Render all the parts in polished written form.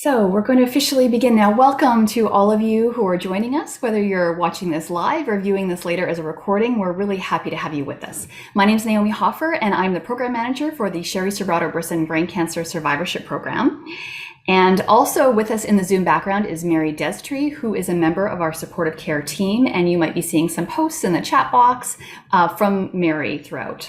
So we're going to officially begin now. Welcome to all of you who are joining us, whether you're watching this live or viewing this later as a recording. We're really happy to have you with us. My name is Naomi Hoffer, and I'm the program manager for the Sherry Sobrato-Brisson Brain Cancer Survivorship Program. And also with us in the Zoom background is Mary Destree, who is a member of our supportive care team, and you might be seeing some posts in the chat box from Mary throughout.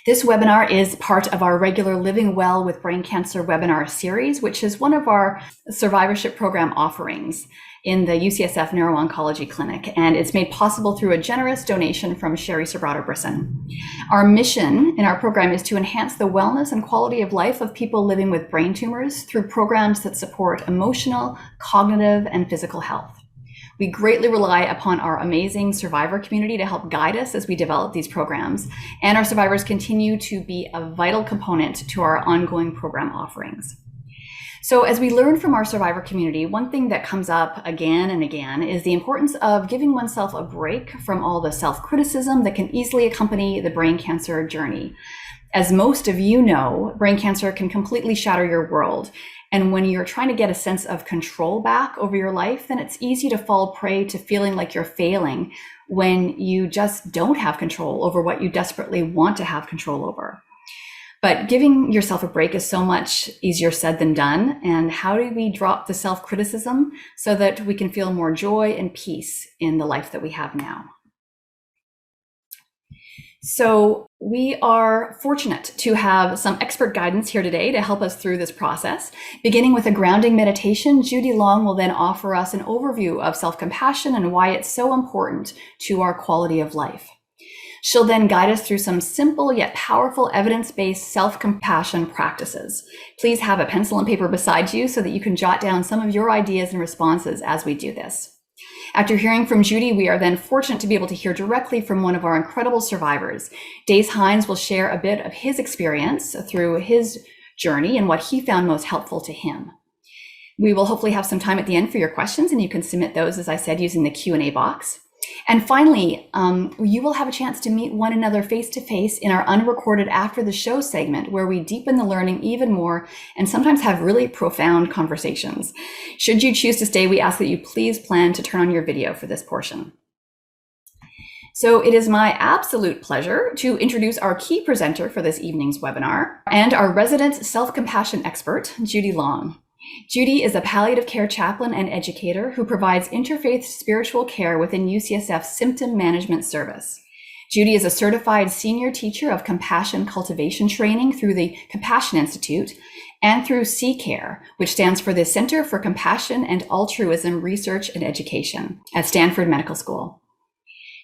This webinar is part of our regular Living Well with Brain Cancer webinar series, which is one of our survivorship program offerings in the UCSF Neuro-Oncology Clinic, and it's made possible through a generous donation from Sherry Sobrato-Brisson. Our mission in our program is to enhance the wellness and quality of life of people living with brain tumors through programs that support emotional, cognitive, and physical health. We greatly rely upon our amazing survivor community to help guide us as we develop these programs, and our survivors continue to be a vital component to our ongoing program offerings. So as we learn from our survivor community, one thing that comes up again and again is the importance of giving oneself a break from all the self-criticism that can easily accompany the brain cancer journey. As most of you know, brain cancer can completely shatter your world. And when you're trying to get a sense of control back over your life, then it's easy to fall prey to feeling like you're failing when you just don't have control over what you desperately want to have control over. But giving yourself a break is so much easier said than done. And how do we drop the self-criticism so that we can feel more joy and peace in the life that we have now? So we are fortunate to have some expert guidance here today to help us through this process. Beginning with a grounding meditation, Judy Long will then offer us an overview of self-compassion and why it's so important to our quality of life. She'll then guide us through some simple yet powerful evidence-based self-compassion practices. Please have a pencil and paper beside you so that you can jot down some of your ideas and responses as we do this. After hearing from Judy, we are then fortunate to be able to hear directly from one of our incredible survivors. Dace Hines will share a bit of his experience through his journey and what he found most helpful to him. We will hopefully have some time at the end for your questions, and you can submit those, as I said, using the Q&A box. And finally, you will have a chance to meet one another face-to-face in our unrecorded after the show segment, where we deepen the learning even more and sometimes have really profound conversations. Should you choose to stay, we ask that you please plan to turn on your video for this portion. So it is my absolute pleasure to introduce our key presenter for this evening's webinar and our resident self-compassion expert, Judy Long. Judy is a palliative care chaplain and educator who provides interfaith spiritual care within UCSF's symptom management service. Judy is a certified senior teacher of compassion cultivation training through the Compassion Institute and through C-CARE, which stands for the Center for Compassion and Altruism Research and Education at Stanford Medical School.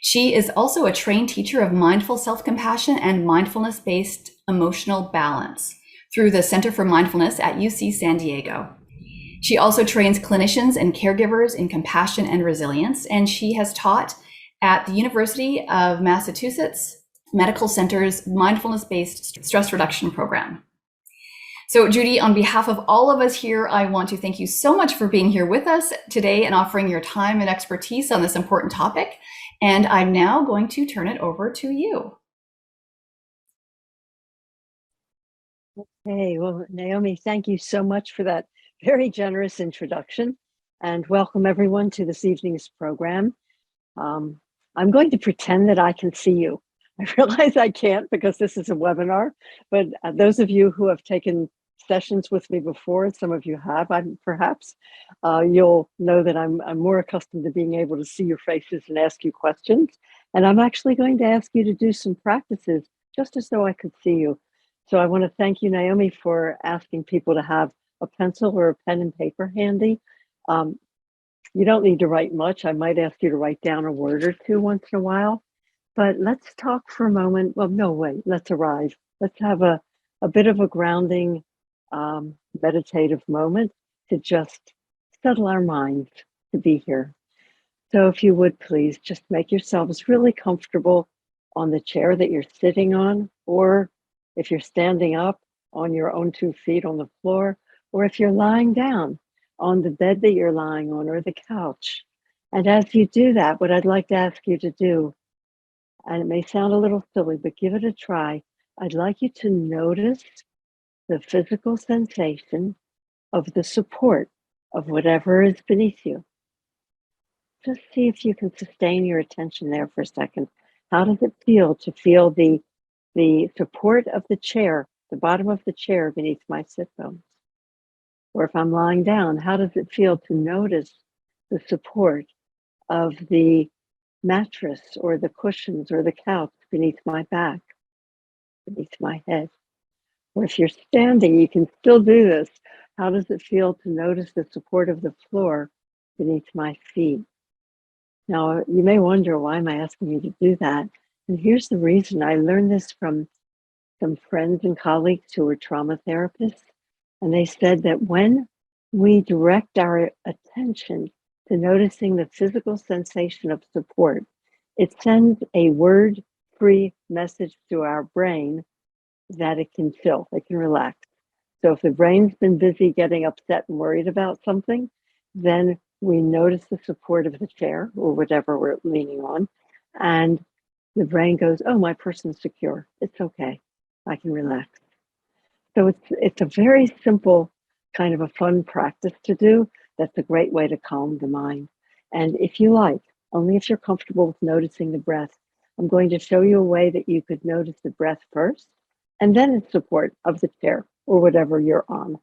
She is also a trained teacher of mindful self-compassion and mindfulness-based emotional balance through the Center for Mindfulness at UC San Diego. She also trains clinicians and caregivers in compassion and resilience, and she has taught at the University of Massachusetts Medical Center's mindfulness-based stress reduction program. So Judy, on behalf of all of us here, I want to thank you so much for being here with us today and offering your time and expertise on this important topic. And I'm now going to turn it over to you. Hey, well, Naomi, thank you so much for that very generous introduction, and welcome everyone to this evening's program. I'm going to pretend that I can see you. I realize I can't because this is a webinar, but those of you who have taken sessions with me before, and some of you have, perhaps, you'll know that I'm more accustomed to being able to see your faces and ask you questions. And I'm actually going to ask you to do some practices just as though I could see you. So I want to thank you, Naomi, for asking people to have a pencil or a pen and paper handy. You don't need to write much. I might ask you to write down a word or two once in a while, but let's talk for a moment. Well, no, wait, let's arrive. Let's have a bit of a grounding, meditative moment to just settle our minds to be here. So if you would please just make yourselves really comfortable on the chair that you're sitting on, or if you're standing up on your own 2 feet on the floor, or if you're lying down on the bed that you're lying on or the couch. And as you do that, what I'd like to ask you to do, and it may sound a little silly, but give it a try. I'd like you to notice the physical sensation of the support of whatever is beneath you. Just see if you can sustain your attention there for a second. How does it feel to feel the support of the chair, the bottom of the chair beneath my sit bones? Or if I'm lying down, how does it feel to notice the support of the mattress or the cushions or the couch beneath my back, beneath my head? Or if you're standing, you can still do this. How does it feel to notice the support of the floor beneath my feet? Now, you may wonder, why am I asking you to do that? And here's the reason. I learned this from some friends and colleagues who were trauma therapists. And they said that when we direct our attention to noticing the physical sensation of support, it sends a word-free message to our brain that it can chill, it can relax. So if the brain's been busy getting upset and worried about something, then we notice the support of the chair or whatever we're leaning on, and the brain goes, oh, my person's secure. It's okay. I can relax. So it's a very simple, kind of a fun practice to do. That's a great way to calm the mind. And if you like, only if you're comfortable with noticing the breath, I'm going to show you a way that you could notice the breath first, and then in support of the chair or whatever you're on.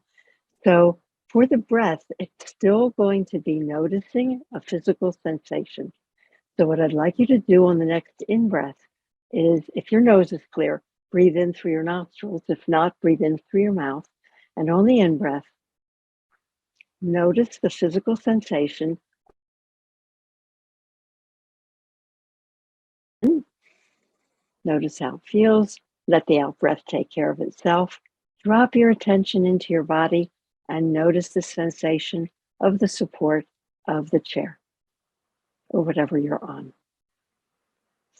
So for the breath, it's still going to be noticing a physical sensation. So what I'd like you to do on the next in-breath is, if your nose is clear, breathe in through your nostrils. If not, breathe in through your mouth. And on the in-breath, notice the physical sensation. Notice how it feels. Let the out-breath take care of itself. Drop your attention into your body and notice the sensation of the support of the chair or whatever you're on.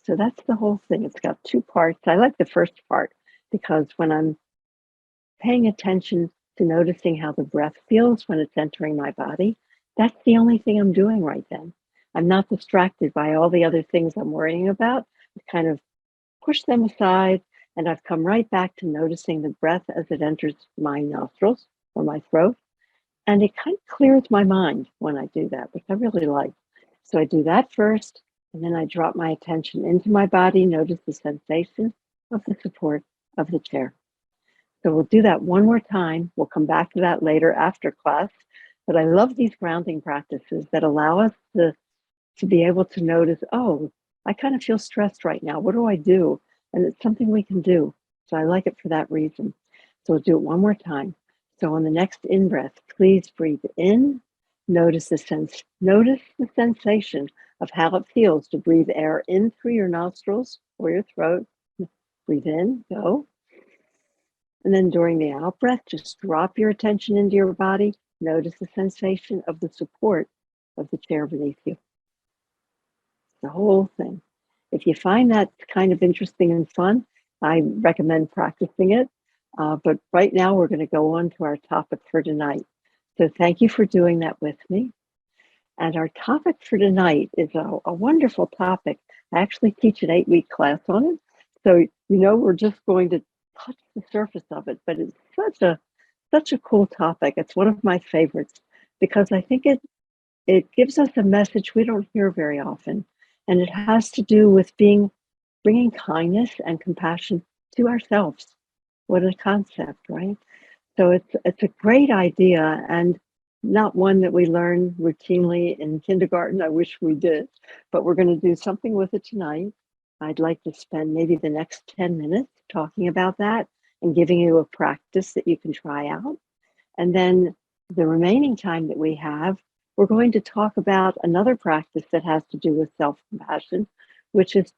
So that's the whole thing. It's got two parts. I like the first part because when I'm paying attention to noticing how the breath feels when it's entering my body, that's the only thing I'm doing right then. I'm not distracted by all the other things I'm worrying about. I kind of push them aside, and I've come right back to noticing the breath as it enters my nostrils or my throat. And it kind of clears my mind when I do that, which I really like. So I do that first, and then I drop my attention into my body, notice the sensation of the support of the chair. So we'll do that one more time. We'll come back to that later after class. But I love these grounding practices that allow us to be able to notice, oh, I kind of feel stressed right now. What do I do? And it's something we can do. So I like it for that reason. So we'll do it one more time. So on the next in-breath, please breathe in. Notice the sensation of how it feels to breathe air in through your nostrils or your throat. Breathe in, go. And then during the out breath, just drop your attention into your body. Notice the sensation of the support of the chair beneath you. The whole thing. If you find that kind of interesting and fun, I recommend practicing it. But right now, we're going to go on to our topic for tonight. So thank you for doing that with me. And our topic for tonight is a wonderful topic. I actually teach an 8-week class on it. So, we're just going to touch the surface of it, but it's such a cool topic. It's one of my favorites because I think it gives us a message we don't hear very often. And it has to do with bringing kindness and compassion to ourselves. What a concept, right? So it's a great idea, and not one that we learn routinely in kindergarten. I wish we did, but we're going to do something with it tonight. I'd like to spend maybe the next 10 minutes talking about that and giving you a practice that you can try out. And then the remaining time that we have, we're going to talk about another practice that has to do with self-compassion, which is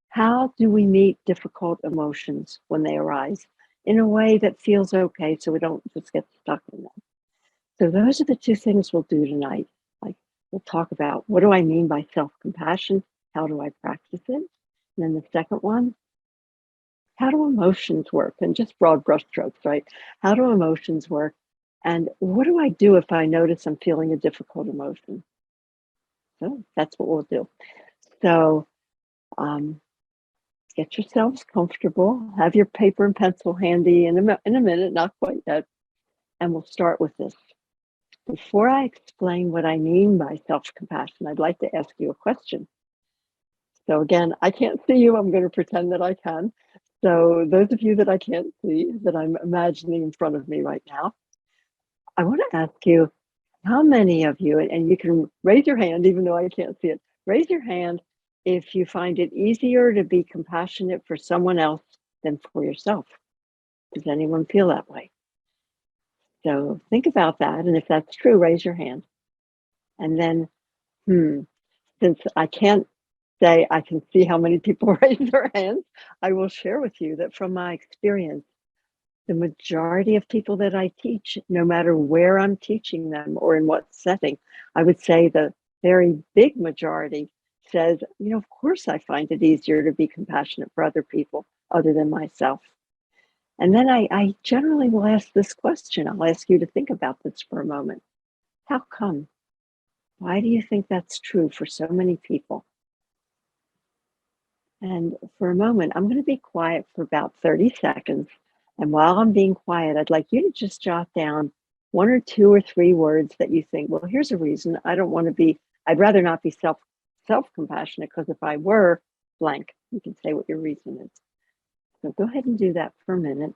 how do we meet difficult emotions when they arise in a way that feels okay so we don't just get stuck in them. So those are the two things we'll do tonight. Like, we'll talk about, what do I mean by self-compassion? How do I practice it? And then the second one, how do emotions work? And just broad brushstrokes, right? How do emotions work? And what do I do if I notice I'm feeling a difficult emotion? So that's what we'll do. So get yourselves comfortable. Have your paper and pencil handy in a minute, not quite yet. And we'll start with this. Before I explain what I mean by self-compassion, I'd like to ask you a question. So again, I can't see you. I'm going to pretend that I can. So those of you that I can't see, that I'm imagining in front of me right now, I want to ask you, how many of you, and you can raise your hand even though I can't see it, raise your hand if you find it easier to be compassionate for someone else than for yourself. Does anyone feel that way? So think about that. And if that's true, raise your hand. And then, since I can't say I can see how many people raise their hands, I will share with you that from my experience, the majority of people that I teach, no matter where I'm teaching them or in what setting, I would say the very big majority says, of course I find it easier to be compassionate for other people other than myself. And then I generally will ask this question. I'll ask you to think about this for a moment. How come? Why do you think that's true for so many people? And for a moment, I'm going to be quiet for about 30 seconds. And while I'm being quiet, I'd like you to just jot down 1 or 2 or 3 words that you think, well, here's a reason I'd rather not be self-compassionate, because if I were blank, you can say what your reason is. So go ahead and do that for a minute.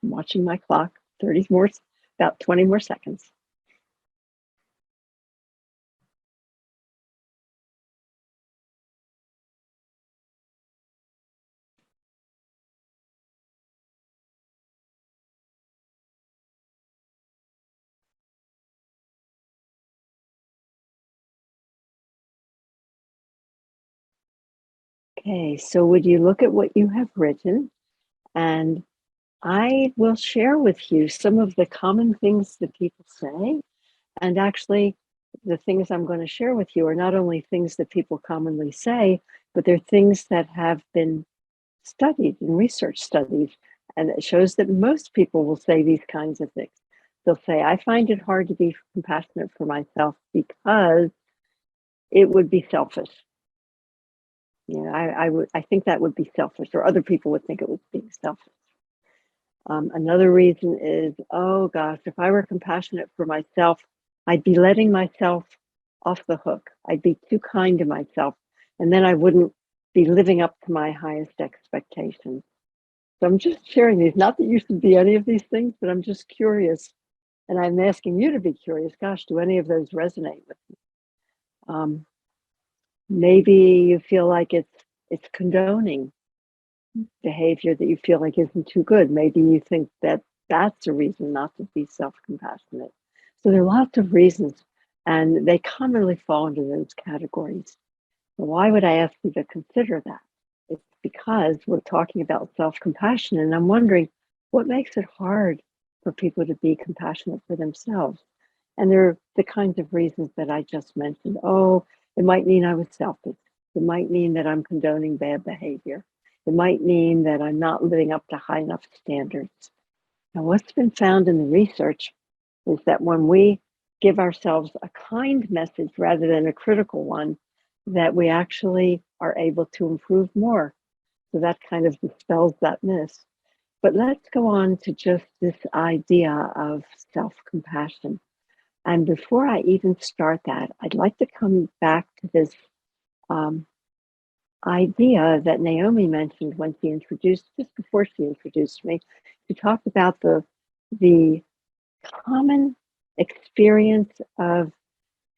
I'm watching my clock, about 20 more seconds. Okay, so would you look at what you have written, and I will share with you some of the common things that people say. And actually, the things I'm going to share with you are not only things that people commonly say, but they're things that have been studied in research studies. And it shows that most people will say these kinds of things. They'll say, I find it hard to be compassionate for myself because it would be selfish. I think that would be selfish, or other people would think it was being selfish. Another reason is, oh gosh, if I were compassionate for myself, I'd be letting myself off the hook. I'd be too kind to myself, and then I wouldn't be living up to my highest expectations. So I'm just sharing these, not that you should be any of these things, but I'm just curious. And I'm asking you to be curious. Gosh, do any of those resonate with you? Maybe you feel like it's condoning behavior that you feel like isn't too good. Maybe you think that that's a reason not to be self-compassionate. So there are lots of reasons, and they commonly fall into those categories. So why would I ask you to consider that? It's because we're talking about self-compassion, and I'm wondering what makes it hard for people to be compassionate for themselves. And they're the kinds of reasons that I just mentioned. Oh, it might mean I was selfish. It might mean that I'm condoning bad behavior. It might mean that I'm not living up to high enough standards. Now, what's been found in the research is that when we give ourselves a kind message rather than a critical one, that we actually are able to improve more. So that kind of dispels that myth. But let's go on to just this idea of self-compassion. And before I even start that, I'd like to come back to this idea that Naomi mentioned when just before she introduced me. She talked about the common experience of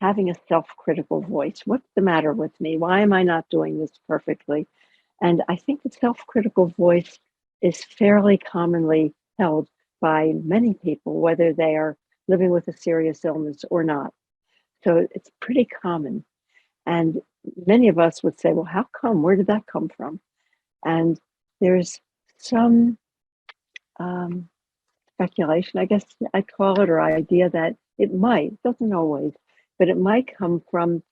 having a self-critical voice. What's the matter with me? Why am I not doing this perfectly? And I think the self-critical voice is fairly commonly held by many people, whether they are living with a serious illness or not. So it's pretty common. And many of us would say, well, how come? Where did that come from? And there's some speculation, I guess I'd call it, or idea that doesn't always, but it might come from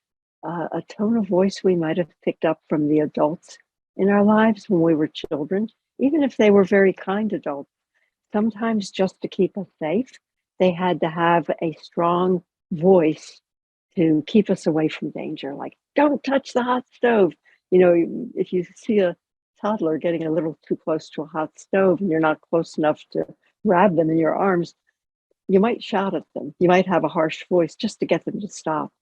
a tone of voice we might have picked up from the adults in our lives when we were children, even if they were very kind adults. Sometimes just to keep us safe, they had to have a strong voice to keep us away from danger, like, don't touch the hot stove. If you see a toddler getting a little too close to a hot stove and you're not close enough to grab them in your arms, you might shout at them. You might have a harsh voice just to get them to stop.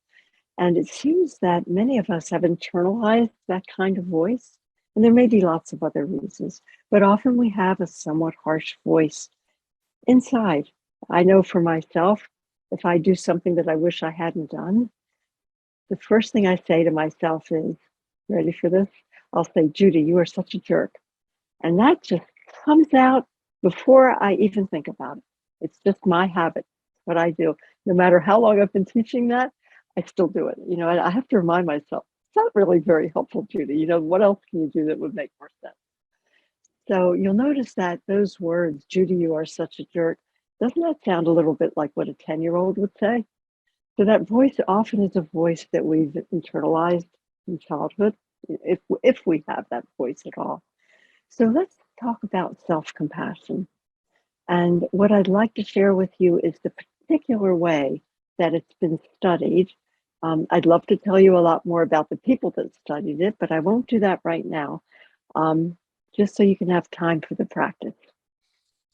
And it seems that many of us have internalized that kind of voice. And there may be lots of other reasons, but often we have a somewhat harsh voice inside. I know for myself, if I do something that I wish I hadn't done, the first thing I say to myself is, ready for this? I'll say, Judy, you are such a jerk. And that just comes out before I even think about it. It's just my habit, what I do. No matter how long I've been teaching that, I still do it. I have to remind myself, it's not really very helpful, Judy. What else can you do that would make more sense? So you'll notice that those words, Judy, you are such a jerk, doesn't that sound a little bit like what a 10-year-old would say? So that voice often is a voice that we've internalized in childhood, if we have that voice at all. So let's talk about self-compassion. And what I'd like to share with you is the particular way that it's been studied. I'd love to tell you a lot more about the people that studied it, but I won't do that right now, just so you can have time for the practice.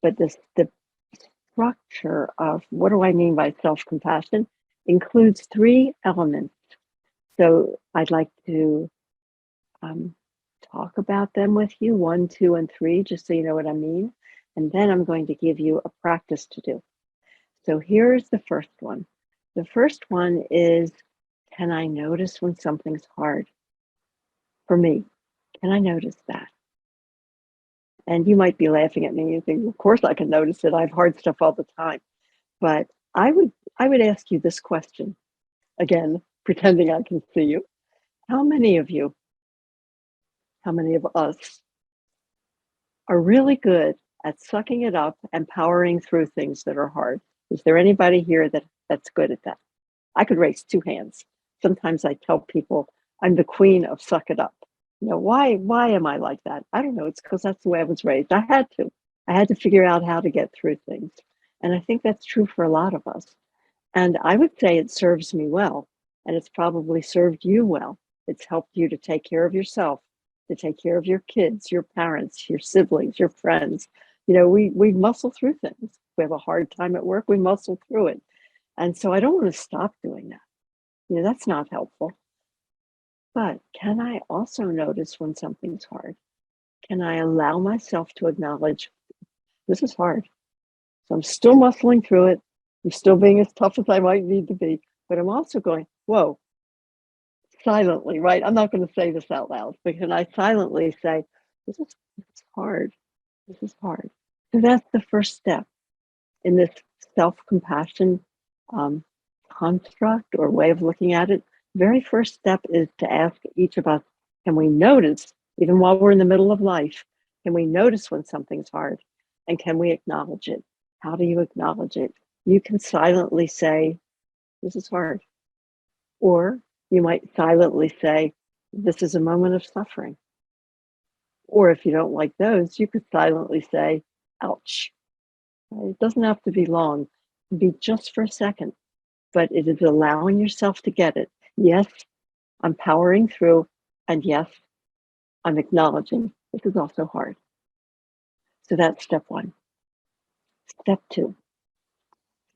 But the structure of what do I mean by self-compassion includes 3 elements. So I'd like to talk about them with you, 1, 2, and 3, just so you know what I mean. And then I'm going to give you a practice to do. So here's the first one. The first one is, can I notice when something's hard? For me, can I notice that? And you might be laughing at me and think, of course I can notice it. I have hard stuff all the time. But I would ask you this question, again, pretending I can see you. How many of us are really good at sucking it up and powering through things that are hard? Is there anybody here that's good at that? I could raise 2 hands. Sometimes I tell people I'm the queen of suck it up. Why am I like that? I don't know. It's because that's the way I was raised. I had to figure out how to get through things. And I think that's true for a lot of us. And I would say it serves me well. And it's probably served you well. It's helped you to take care of yourself, to take care of your kids, your parents, your siblings, your friends. We muscle through things. We have a hard time at work, we muscle through it. And so I don't want to stop doing that. That's not helpful. But can I also notice when something's hard? Can I allow myself to acknowledge this is hard? So I'm still muscling through it. I'm still being as tough as I might need to be, but I'm also going, whoa, silently, right? I'm not going to say this out loud, but can I silently say, this is hard. This is hard. So that's the first step in this self-compassion construct or way of looking at it. Very first step is to ask each of us, can we notice, even while we're in the middle of life, can we notice when something's hard? And can we acknowledge it? How do you acknowledge it? You can silently say, this is hard. Or you might silently say, this is a moment of suffering. Or if you don't like those, you could silently say, ouch. It doesn't have to be long. It can be just for a second, but it is allowing yourself to get it. Yes, I'm powering through, and yes, I'm acknowledging this is also hard. So that's step 1. Step 2.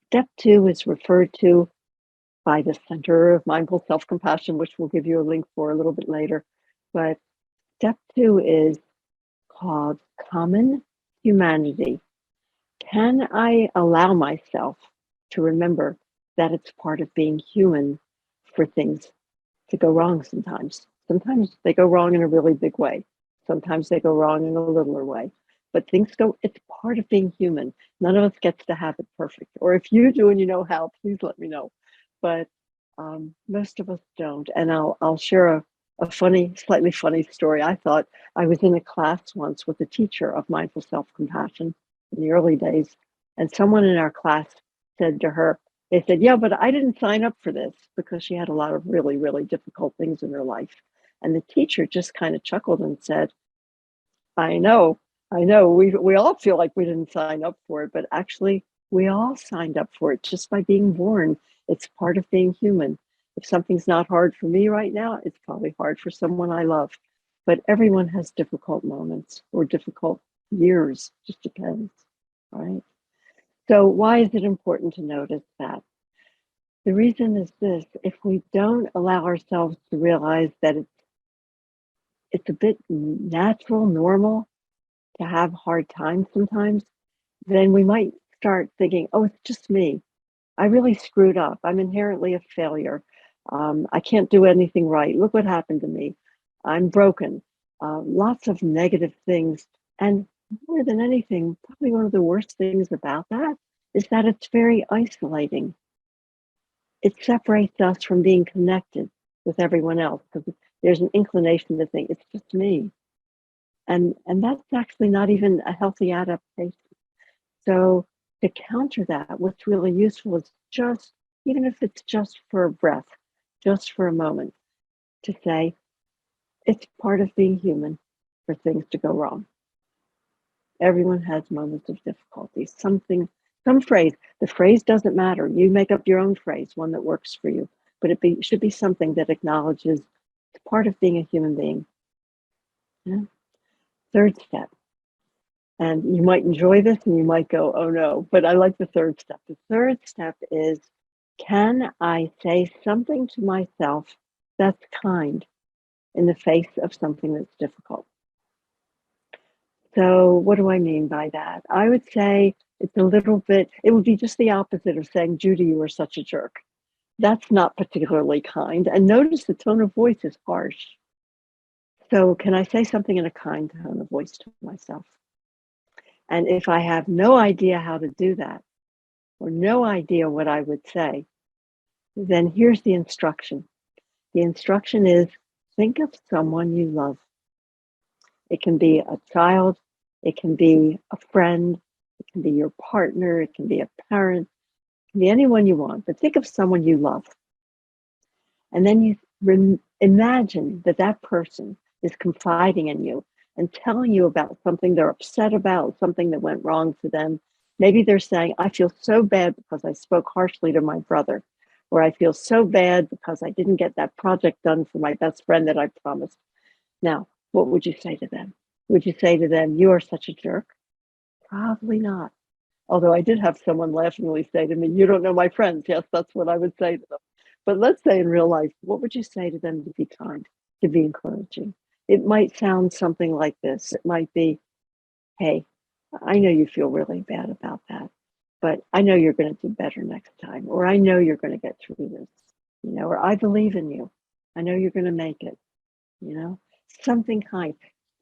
Step 2 is referred to by the Center of Mindful Self-Compassion, which we'll give you a link for a little bit later. But step 2 is called common humanity. Can I allow myself to remember that it's part of being human for things to go wrong sometimes? Sometimes they go wrong in a really big way. Sometimes they go wrong in a littler way. But it's part of being human. None of us gets to have it perfect. Or if you do and you know how, please let me know. But most of us don't. And I'll share a slightly funny story. I thought I was in a class once with a teacher of mindful self-compassion in the early days. And someone in our class said to her, they said, yeah, but I didn't sign up for this, because she had a lot of really, really difficult things in her life. And the teacher just kind of chuckled and said, I know, we all feel like we didn't sign up for it, but actually we all signed up for it just by being born. It's part of being human. If something's not hard for me right now, it's probably hard for someone I love. But everyone has difficult moments or difficult years, just depends, right? So why is it important to notice that? The reason is this: if we don't allow ourselves to realize that it's a bit natural, normal to have hard times sometimes, then we might start thinking, oh, it's just me. I really screwed up. I'm inherently a failure. I can't do anything right. Look what happened to me. I'm broken. Lots of negative things. And more than anything, probably one of the worst things about that is that it's very isolating. It separates us from being connected with everyone else because there's an inclination to think it's just me. And that's actually not even a healthy adaptation. So to counter that, what's really useful is just, even if it's just for a breath, just for a moment, to say, it's part of being human for things to go wrong. Everyone has moments of difficulty, some phrase. The phrase doesn't matter. You make up your own phrase, one that works for you, but should be something that acknowledges it's part of being a human being. Yeah. Third step. And you might enjoy this and you might go, oh no, but I like the third step. The third step is, can I say something to myself that's kind in the face of something that's difficult? So what do I mean by that? I would say it's a little bit, it would be just the opposite of saying, Judy, you are such a jerk. That's not particularly kind. And notice the tone of voice is harsh. So can I say something in a kind tone of voice to myself? And if I have no idea how to do that, or no idea what I would say, then here's the instruction. The instruction is, think of someone you love. It can be a child, it can be a friend, it can be your partner, it can be a parent, it can be anyone you want, but think of someone you love. And then you imagine that that person is confiding in you and telling you about something they're upset about, something that went wrong for them. Maybe they're saying, I feel so bad because I spoke harshly to my brother, or I feel so bad because I didn't get that project done for my best friend that I promised. Now, what would you say to them? Would you say to them, you are such a jerk? Probably not. Although I did have someone laughingly say to me, you don't know my friends. Yes, that's what I would say to them. But let's say in real life, what would you say to them to be kind, to be encouraging? It might sound something like this. It might be, hey, I know you feel really bad about that, but I know you're going to do better next time. Or I know you're going to get through this, or I believe in you. I know you're going to make it, something kind.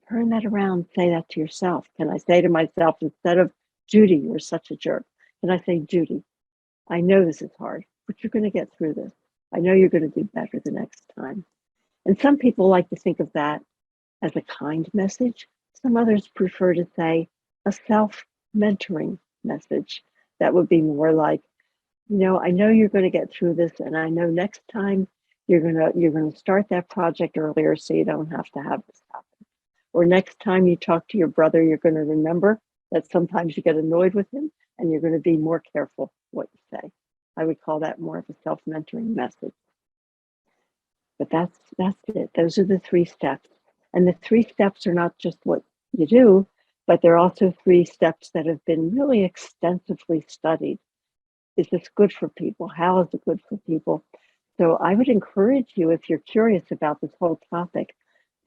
Turn that around, say that to yourself. Can I say to myself, instead of, Judy, you're such a jerk, can I say, Judy, I know this is hard, but you're going to get through this. I know you're going to do better the next time. And some people like to think of that as a kind message. Some others prefer to say a self-mentoring message. That would be more like, I know you're going to get through this, and I know next time you're going to start that project earlier so you don't have to have this happen. Or next time you talk to your brother, you're going to remember that sometimes you get annoyed with him, and you're going to be more careful what you say. I would call that more of a self-mentoring message. But that's it. Those are the 3 steps. And the 3 steps are not just what you do, but they're also 3 steps that have been really extensively studied. Is this good for people? How is it good for people? So I would encourage you, if you're curious about this whole topic,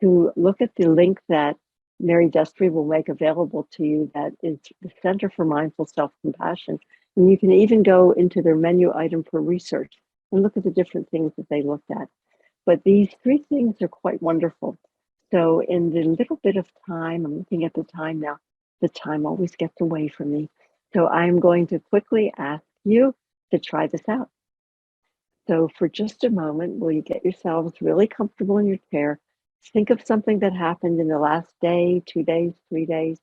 to look at the link that Mary Destry will make available to you, that is the Center for Mindful Self-Compassion. And you can even go into their menu item for research and look at the different things that they looked at. But these 3 things are quite wonderful. So in the little bit of time, I'm looking at the time now, the time always gets away from me. So I'm going to quickly ask you to try this out. So for just a moment, will you get yourselves really comfortable in your chair? Think of something that happened in the last day, 2 days, 3 days,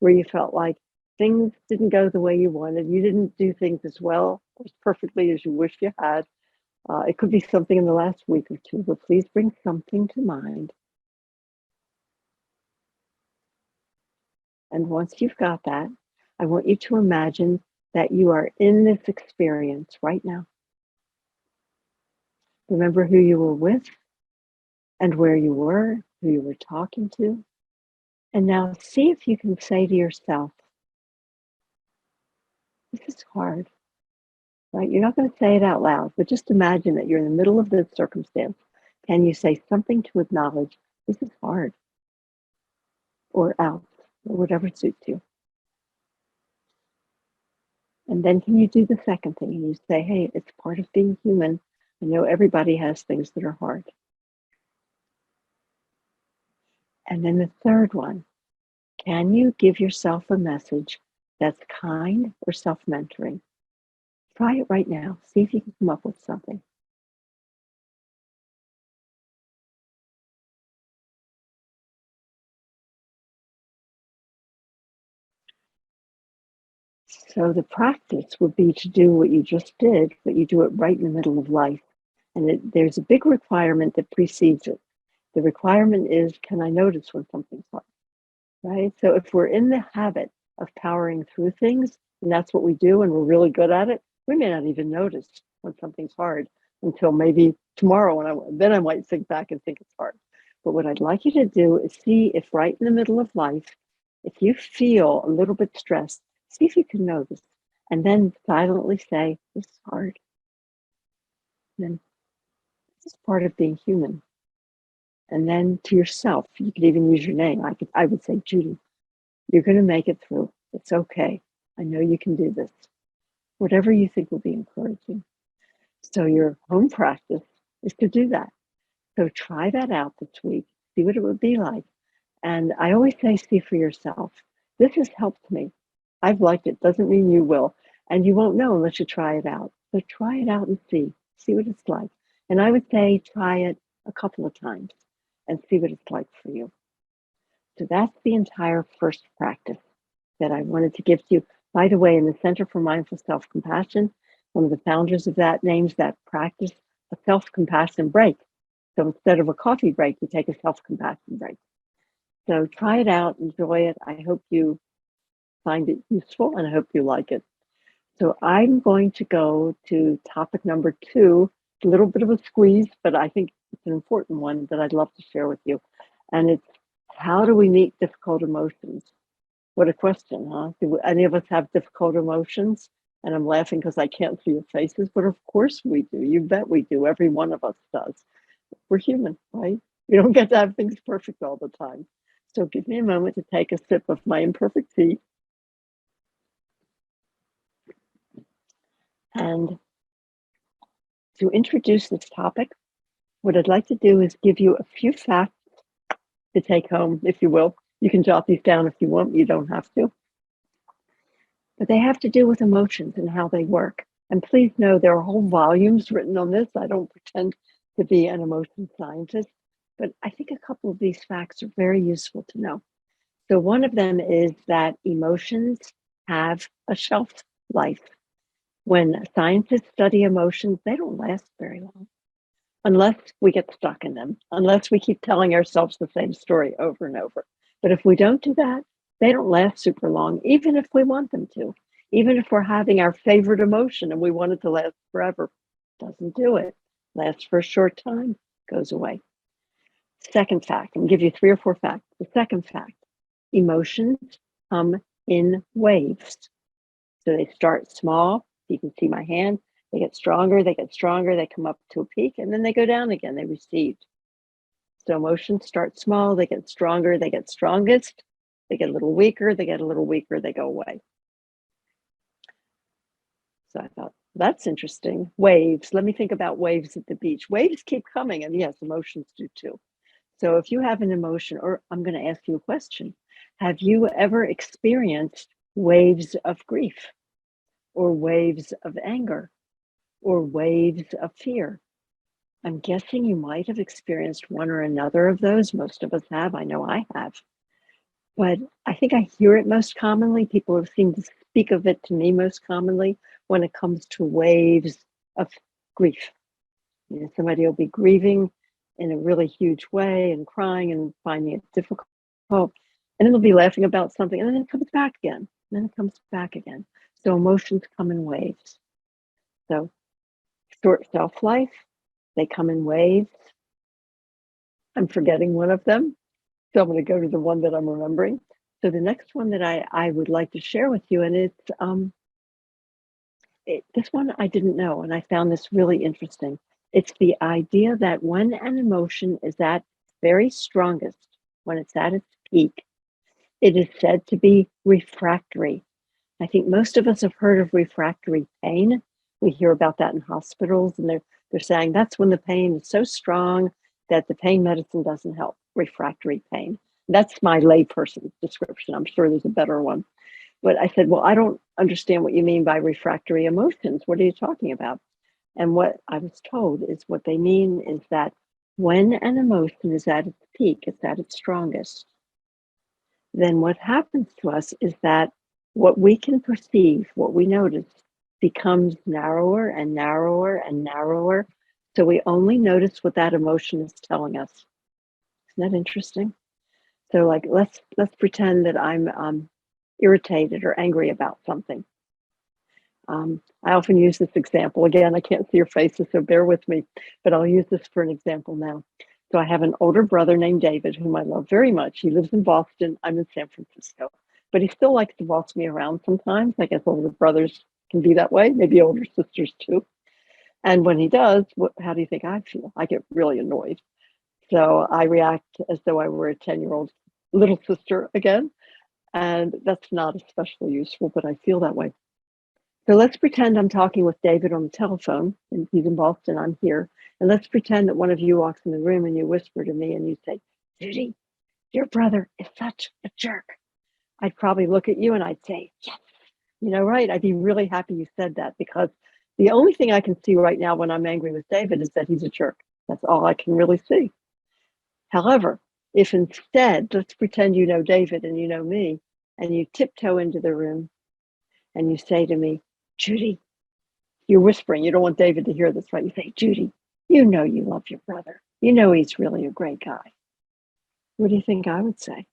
where you felt like things didn't go the way you wanted. You didn't do things as well, as perfectly as you wish you had. It could be something in the last week or 2, but please bring something to mind. And once you've got that, I want you to imagine that you are in this experience right now. Remember who you were with and where you were, who you were talking to. And now see if you can say to yourself, this is hard, right? You're not going to say it out loud, but just imagine that you're in the middle of this circumstance. Can you say something to acknowledge this is hard, or out, or whatever suits you? And then can you do the second thing? And you say, hey, it's part of being human. I know everybody has things that are hard. And then the third one, can you give yourself a message that's kind or self-mentoring? Try it right now. See if you can come up with something. So the practice would be to do what you just did, but you do it right in the middle of life. And there's a big requirement that precedes it. The requirement is, can I notice when something's hard, right? So if we're in the habit of powering through things, and that's what we do, and we're really good at it, we may not even notice when something's hard until maybe tomorrow, then I might think back and think it's hard. But what I'd like you to do is see if right in the middle of life, if you feel a little bit stressed, see if you can notice, and then silently say, this is hard. And then this is part of being human. And then to yourself, you could even use your name. I would say, Judy, you're going to make it through. It's okay. I know you can do this. Whatever you think will be encouraging. So your home practice is to do that. So try that out this week. See what it would be like. And I always say, see for yourself. This has helped me. I've liked it. Doesn't mean you will. And you won't know unless you try it out. So try it out and see what it's like. And I would say try it a couple of times and see what it's like for you. So that's the entire first practice that I wanted to give to you. By the way, in the Center for Mindful Self-Compassion, one of the founders of that names that practice a self-compassion break. So instead of a coffee break, you take a self-compassion break. So try it out, enjoy it. I hope you find it useful and I hope you like it. So I'm going to go to topic number 2, a little bit of a squeeze, but I think it's an important one that I'd love to share with you. And it's, how do we meet difficult emotions? What a question, huh? Do any of us have difficult emotions? And I'm laughing because I can't see your faces, but of course we do. You bet we do. Every one of us does. We're human, right? We don't get to have things perfect all the time. So give me a moment to take a sip of my imperfect tea. And to introduce this topic, what I'd like to do is give you a few facts to take home, if you will. You can jot these down if you want, you don't have to. But they have to do with emotions and how they work. And please know there are whole volumes written on this. I don't pretend to be an emotion scientist, but I think a couple of these facts are very useful to know. So one of them is that emotions have a shelf life. When scientists study emotions, they don't last very long unless we get stuck in them, unless we keep telling ourselves the same story over and over. But if we don't do that, they don't last super long, even if we want them to. Even if we're having our favorite emotion and we want it to last forever, doesn't do it. Lasts for a short time, goes away. Second fact, I'm gonna give you 3 or 4 facts. The second fact, emotions come in waves. So they start small. You can see my hand. They get stronger, they come up to a peak, and then they go down again, they recede. So emotions start small, they get stronger, they get strongest, they get a little weaker, they get a little weaker, they go away. So I thought, that's interesting. Waves, let me think about waves at the beach. Waves keep coming, and yes, emotions do too. So if you have an emotion, or I'm going to ask you a question, have you ever experienced waves of grief, or waves of anger, or waves of fear? I'm guessing you might have experienced one or another of those. Most of us have. I know I have. But I think I hear it most commonly. People have seemed to speak of it to me most commonly when it comes to waves of grief. You know, somebody will be grieving in a really huge way and crying and finding it difficult. And then they'll be laughing about something, and then it comes back again. And then it comes back again. So emotions come in waves. So short shelf life, they come in waves. I'm forgetting one of them. So I'm going to go to the one that I'm remembering. So the next one that I would like to share with you, and it's this one I didn't know, and I found this really interesting. It's the idea that when an emotion is at very strongest, when it's at its peak, it is said to be refractory. I think most of us have heard of refractory pain. We hear about that in hospitals, and they're saying that's when the pain is so strong that the pain medicine doesn't help. Refractory pain. That's my layperson description. I'm sure there's a better one. But I said, well, I don't understand what you mean by refractory emotions. What are you talking about? And what I was told is what they mean is that when an emotion is at its peak, it's at its strongest, then what happens to us is that what we can perceive, what we notice, becomes narrower and narrower and narrower. So we only notice what that emotion is telling us. Isn't that interesting? So like, let's pretend that I'm irritated or angry about something. I often use this example. Again, I can't see your faces, so bear with me, but I'll use this for an example now. So I have an older brother named David, whom I love very much. He lives in Boston. I'm in San Francisco, but he still likes to boss me around sometimes. I guess older brothers can be that way, maybe older sisters too. And when he does, how do you think I feel? I get really annoyed. So I react as though I were a 10-year-old little sister again. And that's not especially useful, but I feel that way. So let's pretend I'm talking with David on the telephone, and he's in Boston, I'm here. And let's pretend that one of you walks in the room and you whisper to me and you say, Judy, your brother is such a jerk. I'd probably look at you and I'd say, yes, right? I'd be really happy you said that, because the only thing I can see right now when I'm angry with David is that he's a jerk. That's all I can really see. However, if instead, let's pretend you know David and you know me, and you tiptoe into the room and you say to me, Judy, you're whispering, you don't want David to hear this, right? You say, Judy, you know you love your brother. You know he's really a great guy. What do you think I would say?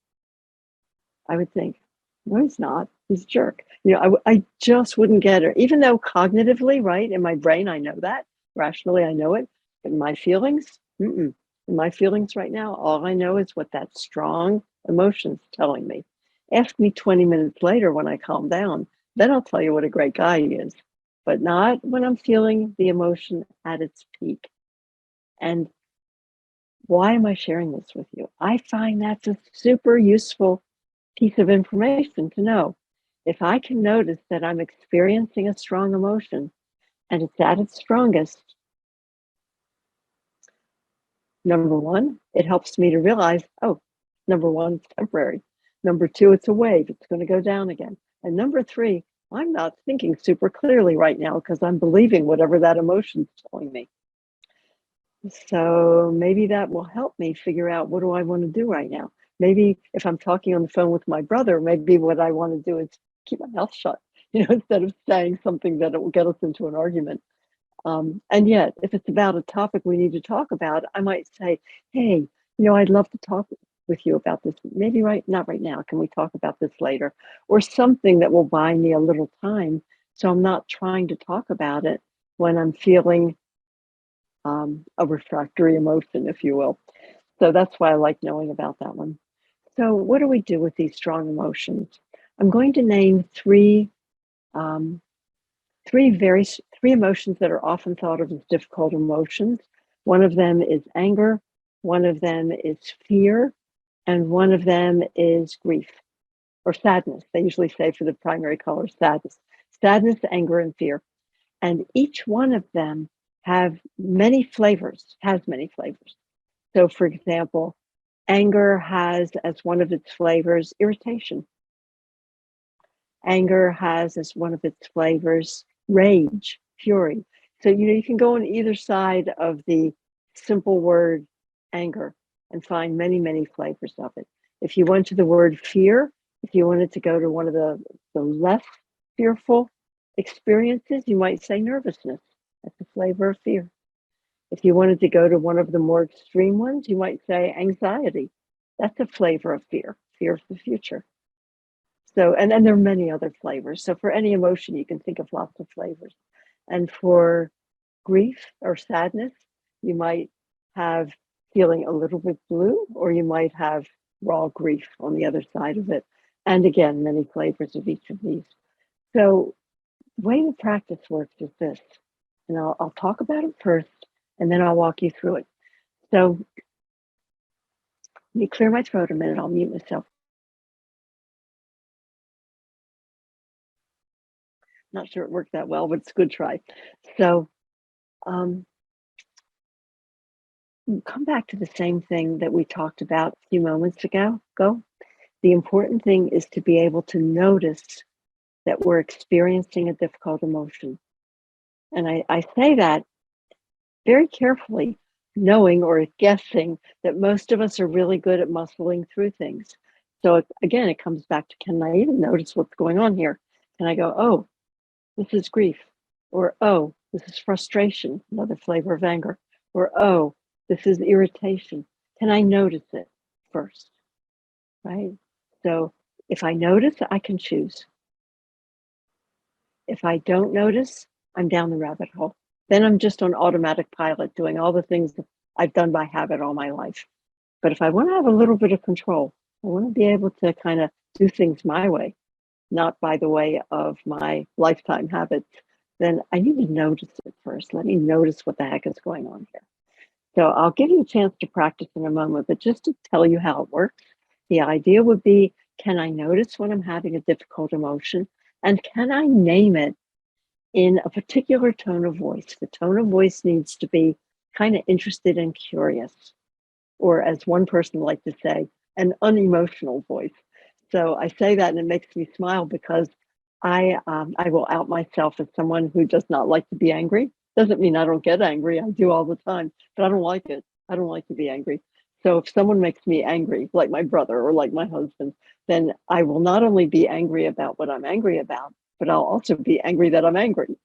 I would think, no, he's not. He's a jerk. I just wouldn't get it. Even though cognitively, right, in my brain, I know that. Rationally, I know it. But in my feelings, in my feelings right now, all I know is what that strong emotion's telling me. Ask me 20 minutes later when I calm down. Then I'll tell you what a great guy he is. But not when I'm feeling the emotion at its peak. And why am I sharing this with you? I find that's a super useful piece of information to know. If I can notice that I'm experiencing a strong emotion and it's at its strongest, number one, it helps me to realize, oh, number one, it's temporary. Number two, it's a wave, it's going to go down again. And number three, I'm not thinking super clearly right now because I'm believing whatever that emotion's telling me. So maybe that will help me figure out, what do I want to do right now? Maybe if I'm talking on the phone with my brother, maybe what I want to do is keep my mouth shut, instead of saying something that it will get us into an argument. And yet, if it's about a topic we need to talk about, I might say, hey, I'd love to talk with you about this. Maybe not right now. Can we talk about this later? Or something that will buy me a little time, so I'm not trying to talk about it when I'm feeling a refractory emotion, if you will. So that's why I like knowing about that one. So what do we do with these strong emotions? I'm going to name three emotions that are often thought of as difficult emotions. One of them is anger, one of them is fear, and one of them is grief or sadness. They usually say for the primary color, sadness, anger, and fear. And each one of them has many flavors. So for example, anger has as one of its flavors irritation. Anger has as one of its flavors rage, fury. So, you can go on either side of the simple word anger and find many, many flavors of it. If you went to the word fear, if you wanted to go to one of the less fearful experiences, you might say nervousness. That's a flavor of fear. If you wanted to go to one of the more extreme ones, you might say anxiety. That's a flavor of fear of the future. So, and there are many other flavors. So for any emotion, you can think of lots of flavors. And for grief or sadness, you might have feeling a little bit blue, or you might have raw grief on the other side of it. And again, many flavors of each of these. So the way the practice works is this, and I'll talk about it first, and then I'll walk you through it. So let me clear my throat a minute. I'll mute myself. Not sure it worked that well, but it's a good try. So come back to the same thing that we talked about a few moments ago. The important thing is to be able to notice that we're experiencing a difficult emotion. And I say that very carefully, knowing or guessing that most of us are really good at muscling through things. So again, it comes back to, can I even notice what's going on here? Can I go, oh, this is grief? Or, oh, this is frustration, another flavor of anger. Or, oh, this is irritation. Can I notice it first? Right? So if I notice, I can choose. If I don't notice, I'm down the rabbit hole. Then I'm just on automatic pilot doing all the things that I've done by habit all my life. But if I want to have a little bit of control, I want to be able to kind of do things my way, not by the way of my lifetime habits, then I need to notice it first. Let me notice what the heck is going on here. So I'll give you a chance to practice in a moment, but just to tell you how it works, the idea would be, can I notice when I'm having a difficult emotion? And can I name it in a particular tone of voice? The tone of voice needs to be kind of interested and curious, or as one person liked to say, an unemotional voice. So I say that and it makes me smile because I will out myself as someone who does not like to be angry. Doesn't mean I don't get angry. I do all the time, but I don't like it. I don't like to be angry. So if someone makes me angry, like my brother or like my husband, then I will not only be angry about what I'm angry about, but I'll also be angry that I'm angry.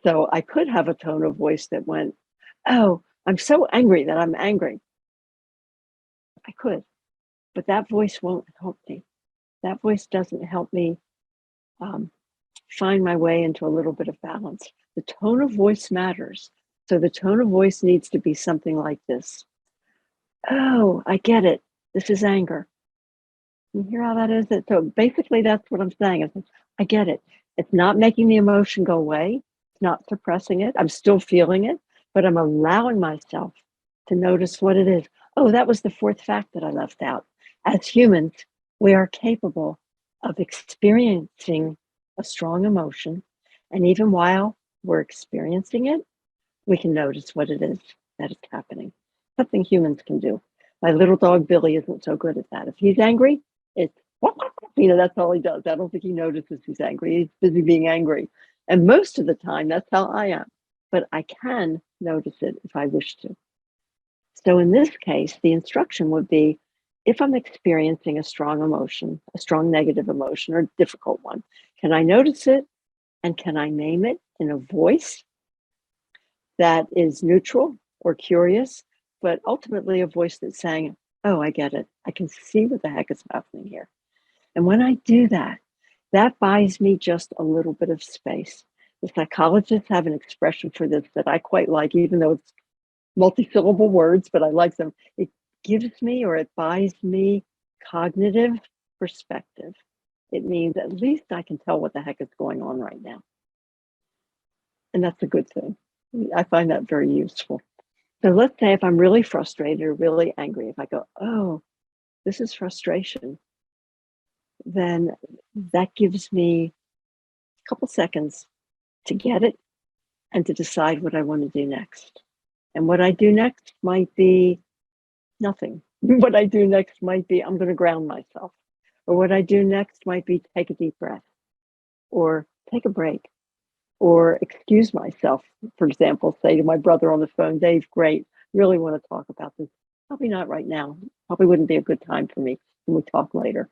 So I could have a tone of voice that went, oh, I'm so angry that I'm angry. I could, but that voice won't help me. That voice doesn't help me find my way into a little bit of balance. The tone of voice matters. So the tone of voice needs to be something like this. Oh, I get it. This is anger. You hear how that is? So basically that's what I'm saying. I get it. It's not making the emotion go away. It's not suppressing it. I'm still feeling it, but I'm allowing myself to notice what it is. Oh, that was the fourth fact that I left out. As humans, we are capable of experiencing a strong emotion. And even while we're experiencing it, we can notice what it is that is happening. Something humans can do. My little dog, Billy, isn't so good at that. If he's angry, it's, that's all he does. I don't think he notices he's angry. He's busy being angry. And most of the time, that's how I am. But I can notice it if I wish to. So in this case, the instruction would be, if I'm experiencing a strong emotion, a strong negative emotion or a difficult one, can I notice it and can I name it in a voice that is neutral or curious, but ultimately a voice that's saying, oh, I get it. I can see what the heck is happening here. And when I do that, that buys me just a little bit of space. The psychologists have an expression for this that I quite like, even though it's multi-syllable words, but I like them. It gives me, or it buys me, cognitive perspective. It means at least I can tell what the heck is going on right now. And that's a good thing. I find that very useful. So let's say if I'm really frustrated or really angry, if I go, oh, this is frustration, then that gives me a couple seconds to get it and to decide what I want to do next. And what I do next might be nothing. What I do next might be, I'm going to ground myself. Or what I do next might be take a deep breath or take a break or excuse myself. For example, say to my brother on the phone, Dave, great, really want to talk about this. Probably not right now. Probably wouldn't be a good time for me. Can we talk later?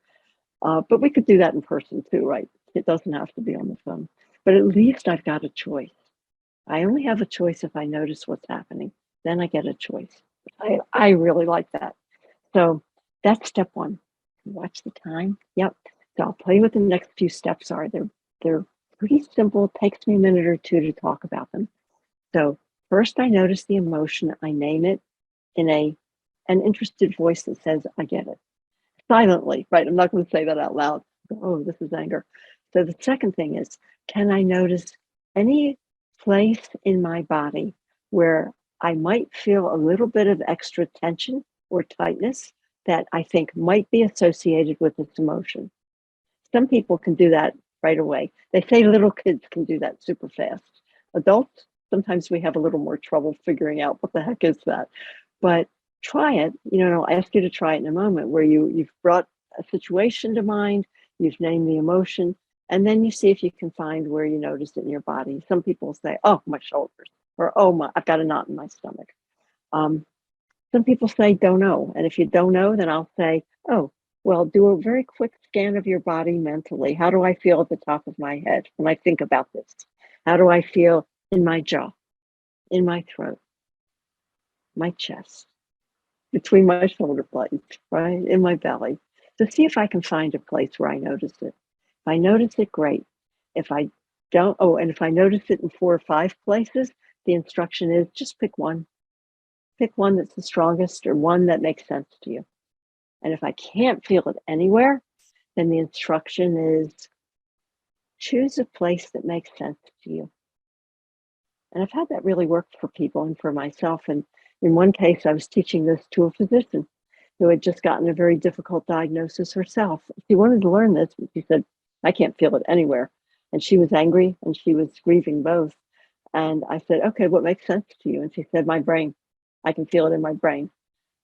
But we could do that in person too, right? It doesn't have to be on the phone. But at least I've got a choice. I only have a choice if I notice what's happening. Then I get a choice. I really like that. So that's step one. Watch the time. Yep. So I'll tell you what the next few steps are. They're pretty simple. It takes me a minute or two to talk about them. So first I notice the emotion. I name it in an interested voice that says, I get it. Silently, right? I'm not going to say that out loud. Oh, this is anger. So the second thing is, can I notice any place in my body where I might feel a little bit of extra tension or tightness that I think might be associated with this emotion. Some people can do that right away. They say little kids can do that super fast. Adults, sometimes we have a little more trouble figuring out what the heck is that. But try it. I'll ask you to try it in a moment where you've brought a situation to mind, you've named the emotion, and then you see if you can find where you notice it in your body. Some people say, oh, my shoulders, or oh, I've got a knot in my stomach. Some people say, don't know. And if you don't know, then I'll say, oh, well, do a very quick scan of your body mentally. How do I feel at the top of my head when I think about this? How do I feel in my jaw, in my throat, my chest, between my shoulder blades, right? In my belly. So see if I can find a place where I notice it. If I notice it, great. If I don't, and if I notice it in 4 or 5 places, the instruction is just pick one. Pick one that's the strongest or one that makes sense to you. And if I can't feel it anywhere, then the instruction is choose a place that makes sense to you. And I've had that really work for people and for myself. And in one case, I was teaching this to a physician who had just gotten a very difficult diagnosis herself. She wanted to learn this, but she said, I can't feel it anywhere. And she was angry and she was grieving both. And I said, okay, what makes sense to you? And she said, my brain. I can feel it in my brain.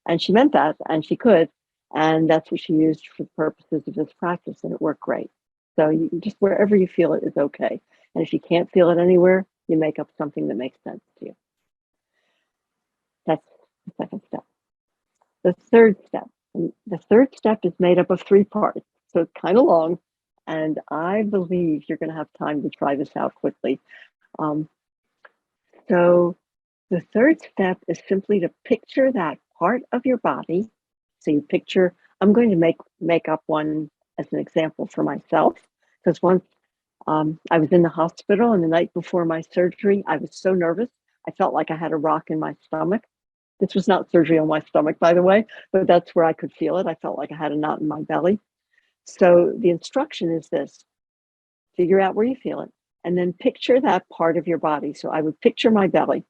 And she meant that, and she could. And that's what she used for the purposes of this practice, and it worked great. So you just wherever you feel it is okay. And if you can't feel it anywhere, you make up something that makes sense to you. That's the second step. The third step is made up of 3 parts. So it's kind of long, and I believe you're going to have time to try this out quickly. So the third step is simply to picture that part of your body. So you picture, I'm going to make up one as an example for myself, because once I was in the hospital and the night before my surgery, I was so nervous. I felt like I had a rock in my stomach. This was not surgery on my stomach, by the way, but that's where I could feel it. I felt like I had a knot in my belly. So the instruction is this: figure out where you feel it, and then picture that part of your body. So I would picture my belly,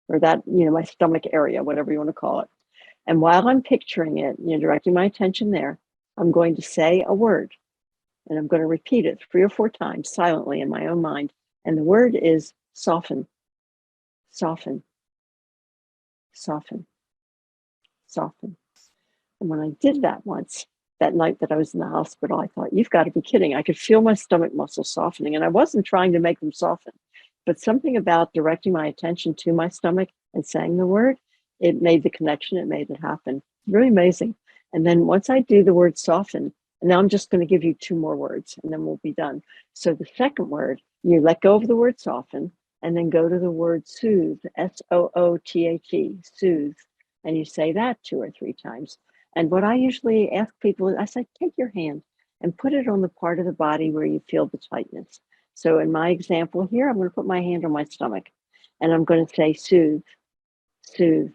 or that, my stomach area, whatever you want to call it. And while I'm picturing it, directing my attention there, I'm going to say a word, and I'm going to repeat it 3 or 4 times silently in my own mind. And the word is soften, soften, soften, soften. And when I did that once, that night that I was in the hospital, I thought, you've got to be kidding. I could feel my stomach muscles softening, and I wasn't trying to make them soften, but something about directing my attention to my stomach and saying the word, it made the connection, it made it happen. Really amazing. And then once I do the word soften, and now I'm just going to give you 2 more words and then we'll be done. So the second word, you let go of the word soften and then go to the word soothe, S-O-O-T-H-E, soothe. And you say that 2 or 3 times. And what I usually ask people is, I say, take your hand and put it on the part of the body where you feel the tightness. So in my example here, I'm going to put my hand on my stomach and I'm going to say soothe, soothe,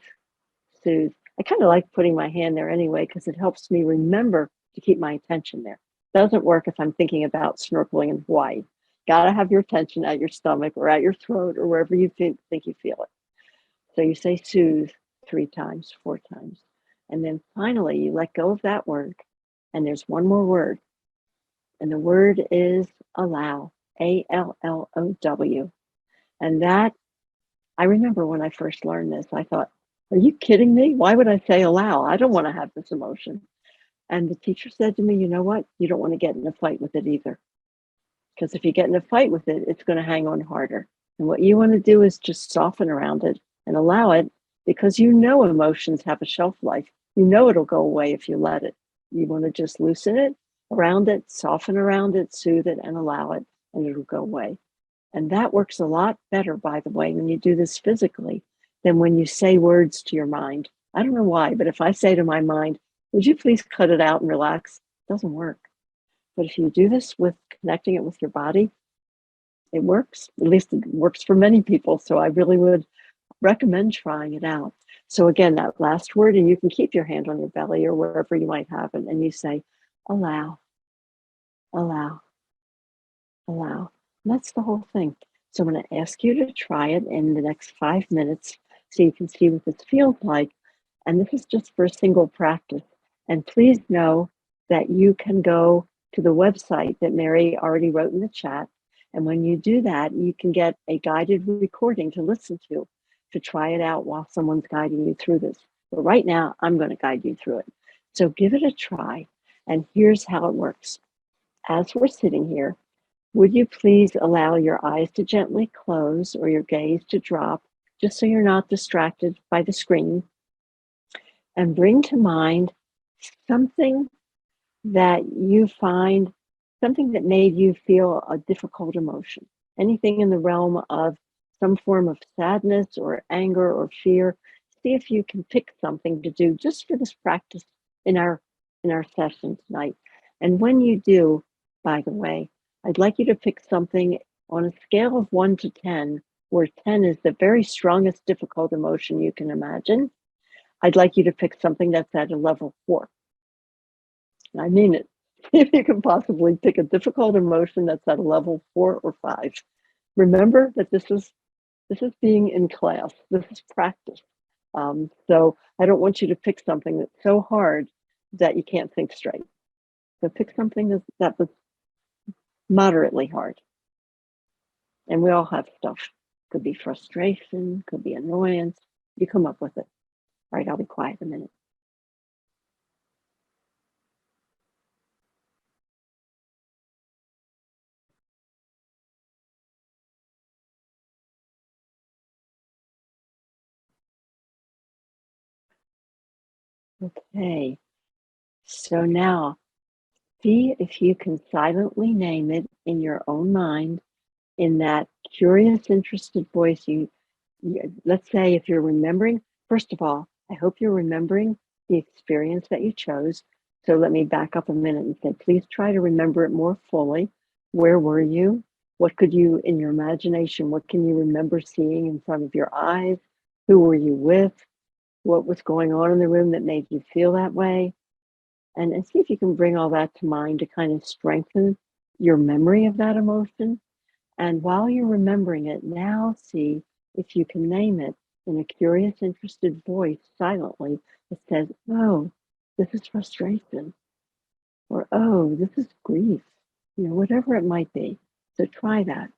soothe. I kind of like putting my hand there anyway, because it helps me remember to keep my attention there. Doesn't work if I'm thinking about snorkeling in Hawaii. Got to have your attention at your stomach or at your throat or wherever you think you feel it. So you say soothe 3 times, 4 times. And then finally, you let go of that word. And there's one more word. And the word is allow, A-L-L-O-W. And that, I remember when I first learned this, I thought, are you kidding me? Why would I say allow? I don't want to have this emotion. And the teacher said to me, you know what? You don't want to get in a fight with it either. Because if you get in a fight with it, it's going to hang on harder. And what you want to do is just soften around it and allow it, because emotions have a shelf life. It'll go away if you let it. You want to just loosen it around it, soften around it, soothe it, and allow it, and it'll go away. And that works a lot better, by the way, when you do this physically than when you say words to your mind. I don't know why, but if I say to my mind, would you please cut it out and relax? It doesn't work. But if you do this with connecting it with your body, it works. At least it works for many people. So I really would recommend trying it out. So again, that last word, and you can keep your hand on your belly or wherever you might have it, and you say, allow, allow, allow. And that's the whole thing. So I'm going to ask you to try it in the next 5 minutes so you can see what this feels like. And this is just for a single practice. And please know that you can go to the website that Mary already wrote in the chat. And when you do that, you can get a guided recording to listen to try it out while someone's guiding you through this. But right now, I'm going to guide you through it. So give it a try. And here's how it works. As we're sitting here, would you please allow your eyes to gently close or your gaze to drop, just so you're not distracted by the screen, and bring to mind something that you find, something that made you feel a difficult emotion, anything in the realm of some form of sadness or anger or fear. See if you can pick something to do just for this practice in our session tonight. And when you do, by the way, I'd like you to pick something on a scale of 1 to 10, where 10 is the very strongest difficult emotion you can imagine. I'd like you to pick something that's at a level 4. I mean it. If you can possibly pick a difficult emotion that's at a level 4 or 5. Remember that this is being in class. This is practice. So I don't want you to pick something that's so hard that you can't think straight. So pick something that was moderately hard. And we all have stuff. Could be frustration, could be annoyance. You come up with it. All right, I'll be quiet a minute. Okay, so now see if you can silently name it in your own mind, in that curious, interested voice. Let's say if you're remembering, first of all, I hope you're remembering the experience that you chose. So let me back up a minute and say, please try to remember it more fully. Where were you? What could you, in your imagination, what can you remember seeing in front of your eyes? Who were you with? What was going on in the room that made you feel that way? And see if you can bring all that to mind to kind of strengthen your memory of that emotion. And while you're remembering it, now see if you can name it in a curious, interested voice silently that says, oh, this is frustration, or oh, this is grief, whatever it might be. So try that.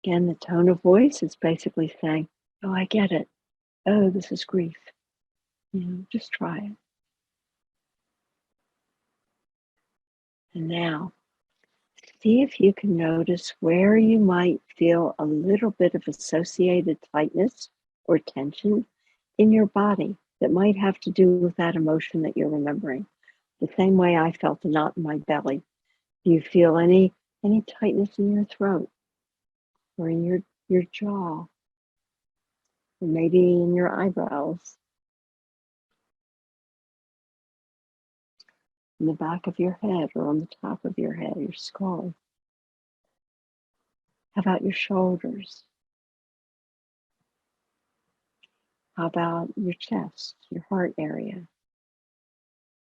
Again, the tone of voice is basically saying, oh, I get it. Oh, this is grief. Just try it. And now, see if you can notice where you might feel a little bit of associated tightness or tension in your body that might have to do with that emotion that you're remembering. The same way I felt a knot in my belly. Do you feel any tightness in your throat or in your jaw, or maybe in your eyebrows, in the back of your head or on the top of your head, your skull? How about your shoulders? How about your chest, your heart area,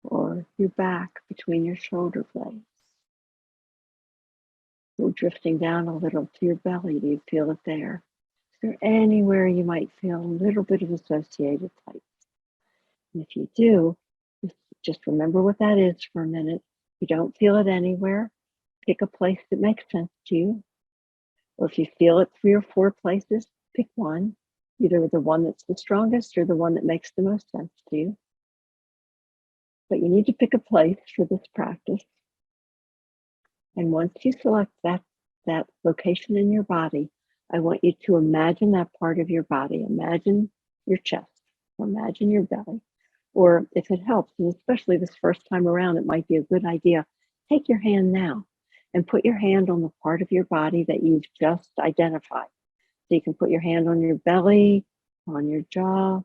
or your back between your shoulder blades? Or drifting down a little to your belly, do you feel it there? Is there anywhere you might feel a little bit of associated tightness? And if you do, just remember what that is for a minute. If you don't feel it anywhere, pick a place that makes sense to you. Or if you feel it 3 or 4 places, pick one, either the one that's the strongest or the one that makes the most sense to you. But you need to pick a place for this practice. And once you select that location in your body, I want you to imagine that part of your body. Imagine your chest, or imagine your belly. Or if it helps, and especially this first time around, it might be a good idea, take your hand now and put your hand on the part of your body that you've just identified. So you can put your hand on your belly, on your jaw,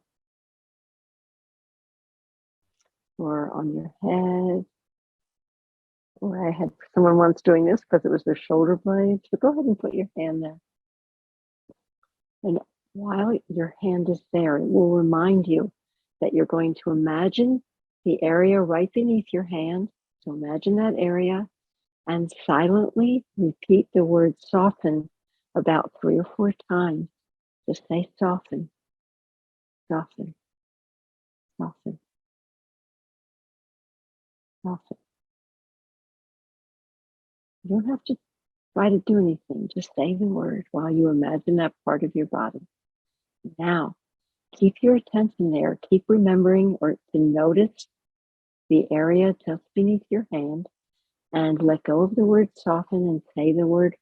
or on your head. Or I had someone once doing this because it was their shoulder blades. So go ahead and put your hand there. And while your hand is there, it will remind you that you're going to imagine the area right beneath your hand. So imagine that area and silently repeat the word soften about 3 or 4 times. Just say soften, soften, soften, soften. You don't have to try to do anything. Just say the word while you imagine that part of your body. Now, keep your attention there. Keep remembering or to notice the area just beneath your hand and let go of the word soften and say the word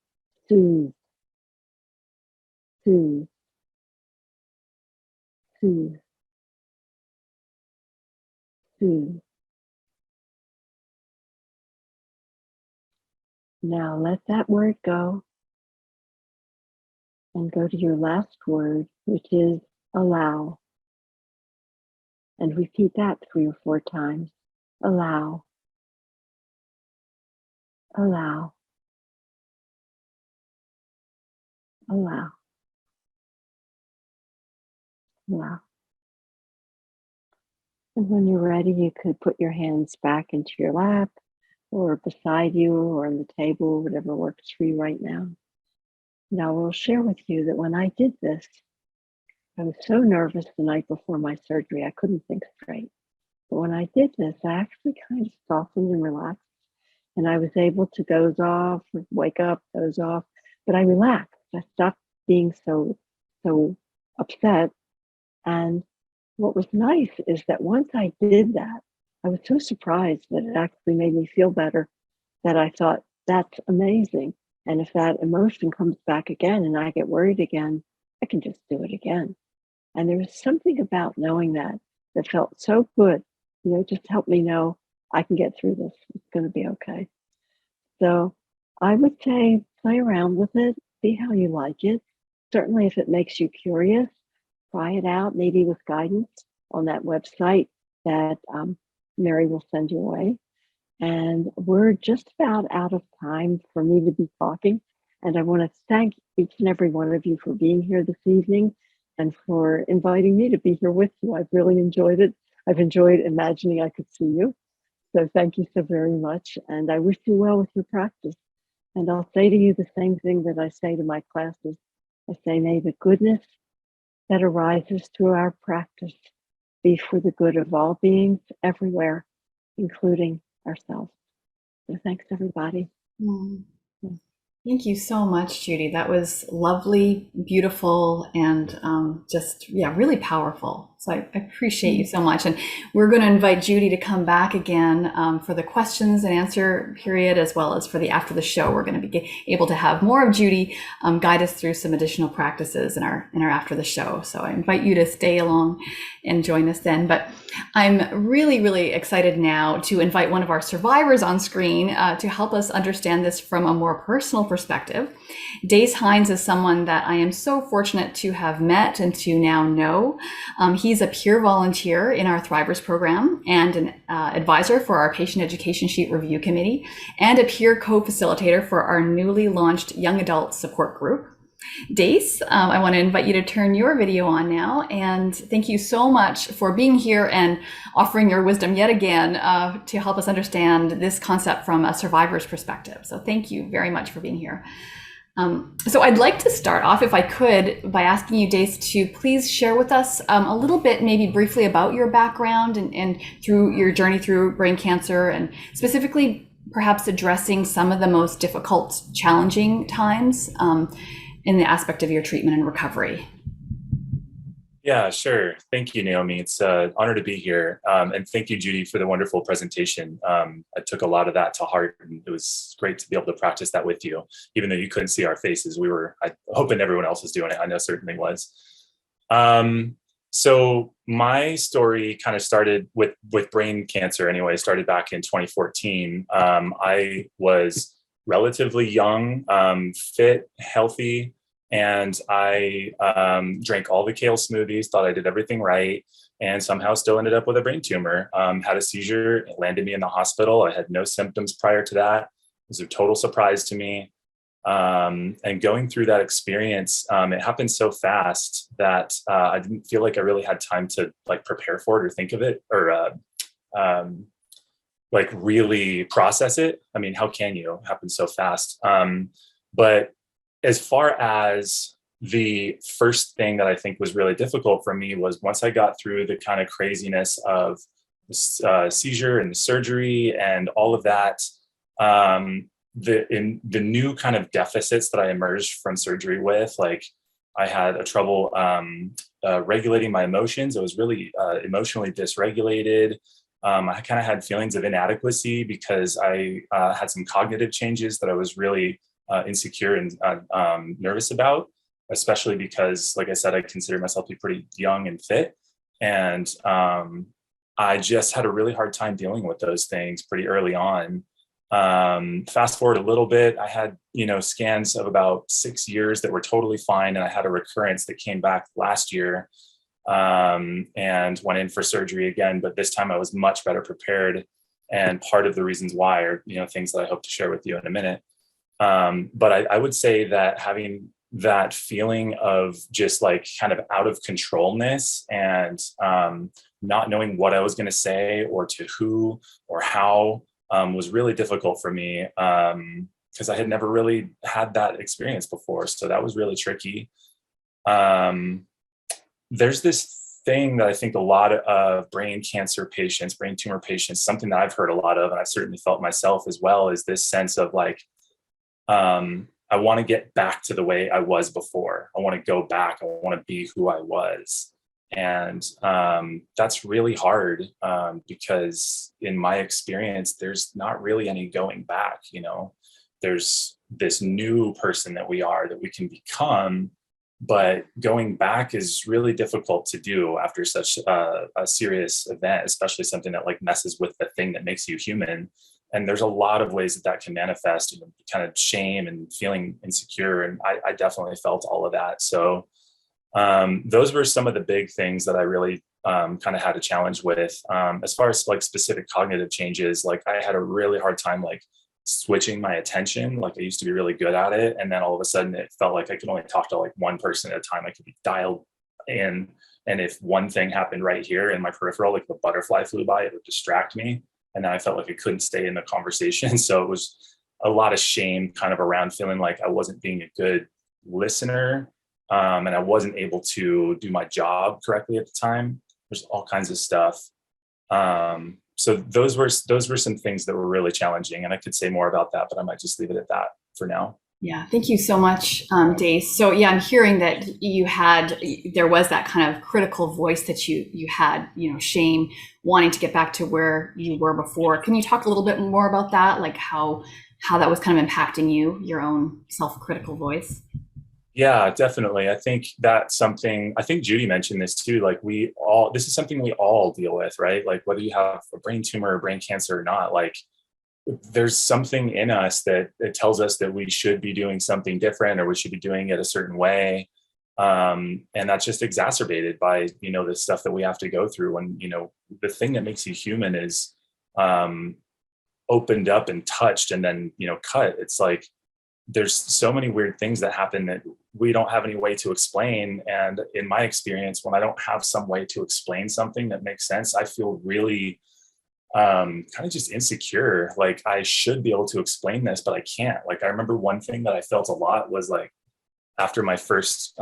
soothe, soothe, soothe, soothe. Now let that word go and go to your last word, which is allow. And repeat that 3 or 4 times. Allow, allow, allow, allow. And when you're ready, you could put your hands back into your lap or beside you or on the table, whatever works for you right now. Now, I will share with you that when I did this, I was so nervous the night before my surgery, I couldn't think straight. But when I did this, I actually kind of softened and relaxed, and I was able to doze off, wake up, doze off, but I relaxed. I stopped being so upset. And what was nice is that once I did that, I was so surprised that it actually made me feel better, that I thought, that's amazing. And if that emotion comes back again and I get worried again, I can just do it again. And there was something about knowing that that felt so good. Just helped me know I can get through this. It's going to be okay. So I would say play around with it, see how you like it. Certainly, if it makes you curious, try it out, maybe with guidance on that website that Mary will send you away. And we're just about out of time for me to be talking. And I want to thank each and every one of you for being here this evening and for inviting me to be here with you. I've really enjoyed it. I've enjoyed imagining I could see you. So thank you so very much. And I wish you well with your practice. And I'll say to you the same thing that I say to my classes. I say, may the goodness that arises through our practice be for the good of all beings everywhere, including ourselves. So thanks, everybody. Mm. Thank you so much, Judy. That was lovely, beautiful, and really powerful. So I appreciate you so much. And we're going to invite Judy to come back again for the questions and answer period, as well as for the after the show. We're going to be able to have more of Judy guide us through some additional practices in our after the show. So I invite you to stay along and join us then. But I'm really, really excited now to invite one of our survivors on screen to help us understand this from a more personal perspective. Dace Hines is someone that I am so fortunate to have met and to now know. He's a peer volunteer in our Thrivers program and an advisor for our patient education sheet review committee and a peer co-facilitator for our newly launched young adult support group. Dace, I want to invite you to turn your video on now, and thank you so much for being here and offering your wisdom yet again to help us understand this concept from a survivor's perspective. So thank you very much for being here. So I'd like to start off, if I could, by asking you, Dace, to please share with us a little bit, maybe briefly, about your background and through your journey through brain cancer, and specifically perhaps addressing some of the most difficult, challenging times in the aspect of your treatment and recovery. Yeah, sure. Thank you, Naomi. It's an honor to be here. And thank you, Judy, for the wonderful presentation. I took a lot of that to heart, and it was great to be able to practice that with you, even though you couldn't see our faces. I hoping everyone else was doing it. I know certainly was. So my story kind of started with brain cancer anyway. It started back in 2014. I was relatively young, fit, healthy, and I drank all the kale smoothies, thought I did everything right, and somehow still ended up with a brain tumor. Had a seizure, it landed me in the hospital. I had no symptoms prior to that. It was a total surprise to me. And going through that experience, it happened so fast that I didn't feel like I really had time to prepare for it or think of it or like really process it. I mean, how can you? It happens so fast. But as far as the first thing that I think was really difficult for me was once I got through the kind of craziness of the seizure and the surgery and all of that, the new kind of deficits that I emerged from surgery with, like I had a trouble regulating my emotions. I was really emotionally dysregulated. I kind of had feelings of inadequacy because I had some cognitive changes that I was really insecure and nervous about, especially because, like I said, I consider myself to be pretty young and fit. And I just had a really hard time dealing with those things pretty early on. Fast forward a little bit, I had, scans of about 6 years that were totally fine. And I had a recurrence that came back last year and went in for surgery again. But this time I was much better prepared. And part of the reasons why are, things that I hope to share with you in a minute. But I would say that having that feeling of just like kind of out of controlness and not knowing what I was going to say or to who or how was really difficult for me because I had never really had that experience before. So that was really tricky. There's this thing that I think a lot of brain cancer patients, brain tumor patients, something that I've heard a lot of, and I've certainly felt myself as well, is this sense of like, I want to get back to the way I was before. I want to go back. I want to be who I was. And that's really hard because in my experience, there's not really any going back. There's this new person that we are that we can become, but going back is really difficult to do after such a serious event, especially something that like messes with the thing that makes you human. And there's a lot of ways that can manifest, kind of shame and feeling insecure. And I definitely felt all of that. So those were some of the big things that I really kind of had a challenge with. As far as like specific cognitive changes, like I had a really hard time like switching my attention. Like I used to be really good at it. And then all of a sudden it felt like I could only talk to like one person at a time. I could be dialed in. And if one thing happened right here in my peripheral, like the butterfly flew by, it would distract me. And then I felt like I couldn't stay in the conversation. So it was a lot of shame kind of around feeling like I wasn't being a good listener. And I wasn't able to do my job correctly at the time. There's all kinds of stuff. So those were some things that were really challenging. And I could say more about that, but I might just leave it at that for now. Yeah, thank you so much, Dace. So yeah, I'm hearing that there was that kind of critical voice that you had, shame, wanting to get back to where you were before. Can you talk a little bit more about that? Like how that was kind of impacting you, your own self-critical voice? Yeah, definitely. I think that's something, I think Judy mentioned this too. Like this is something we all deal with, right? Like whether you have a brain tumor or brain cancer or not, like there's something in us that it tells us that we should be doing something different or we should be doing it a certain way. And that's just exacerbated by, the stuff that we have to go through. And, the thing that makes you human is opened up and touched and then, cut. It's like, there's so many weird things that happen that we don't have any way to explain. And in my experience, when I don't have some way to explain something that makes sense, I feel really kind of just insecure. Like I should be able to explain this, but I can't. Like I remember one thing that I felt a lot was like after my first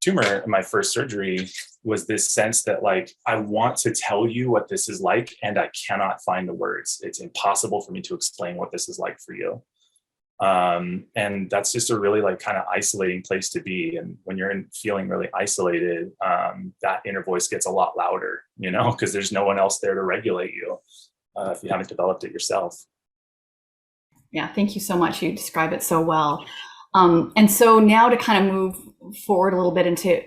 tumor, my first surgery, was this sense that like, I want to tell you what this is like, and I cannot find the words. It's impossible for me to explain what this is like for you. And that's just a really like kind of isolating place to be. And when you're feeling really isolated, that inner voice gets a lot louder, because there's no one else there to regulate you if you haven't developed it yourself. Yeah, thank you so much. You describe it so well. And so now to kind of move forward a little bit into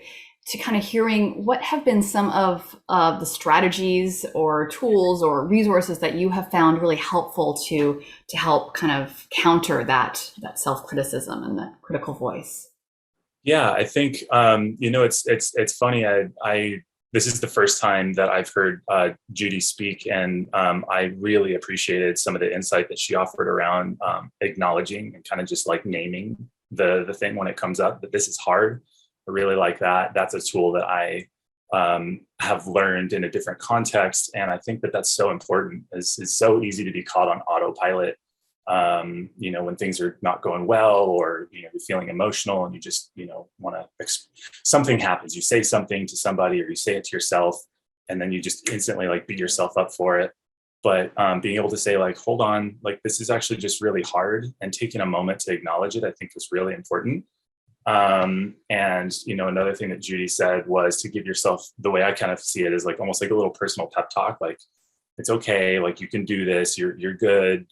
kind of hearing what have been some of the strategies or tools or resources that you have found really helpful to help kind of counter that self-criticism and that critical voice. Yeah, I think it's funny. This is the first time that I've heard Judy speak, and I really appreciated some of the insight that she offered around acknowledging and kind of just like naming the thing when it comes up that this is hard. I really like that. That's a tool that I have learned in a different context. And I think that that's so important. It's so easy to be caught on autopilot, when things are not going well, or, you're feeling emotional and you just, want to, something happens, you say something to somebody or you say it to yourself, and then you just instantly like beat yourself up for it. But being able to say like, hold on, like this is actually just really hard, and taking a moment to acknowledge it, I think is really important. And another thing that Judy said was to give yourself, the way I kind of see it is like almost like a little personal pep talk, like it's okay, like you can do this, you're good.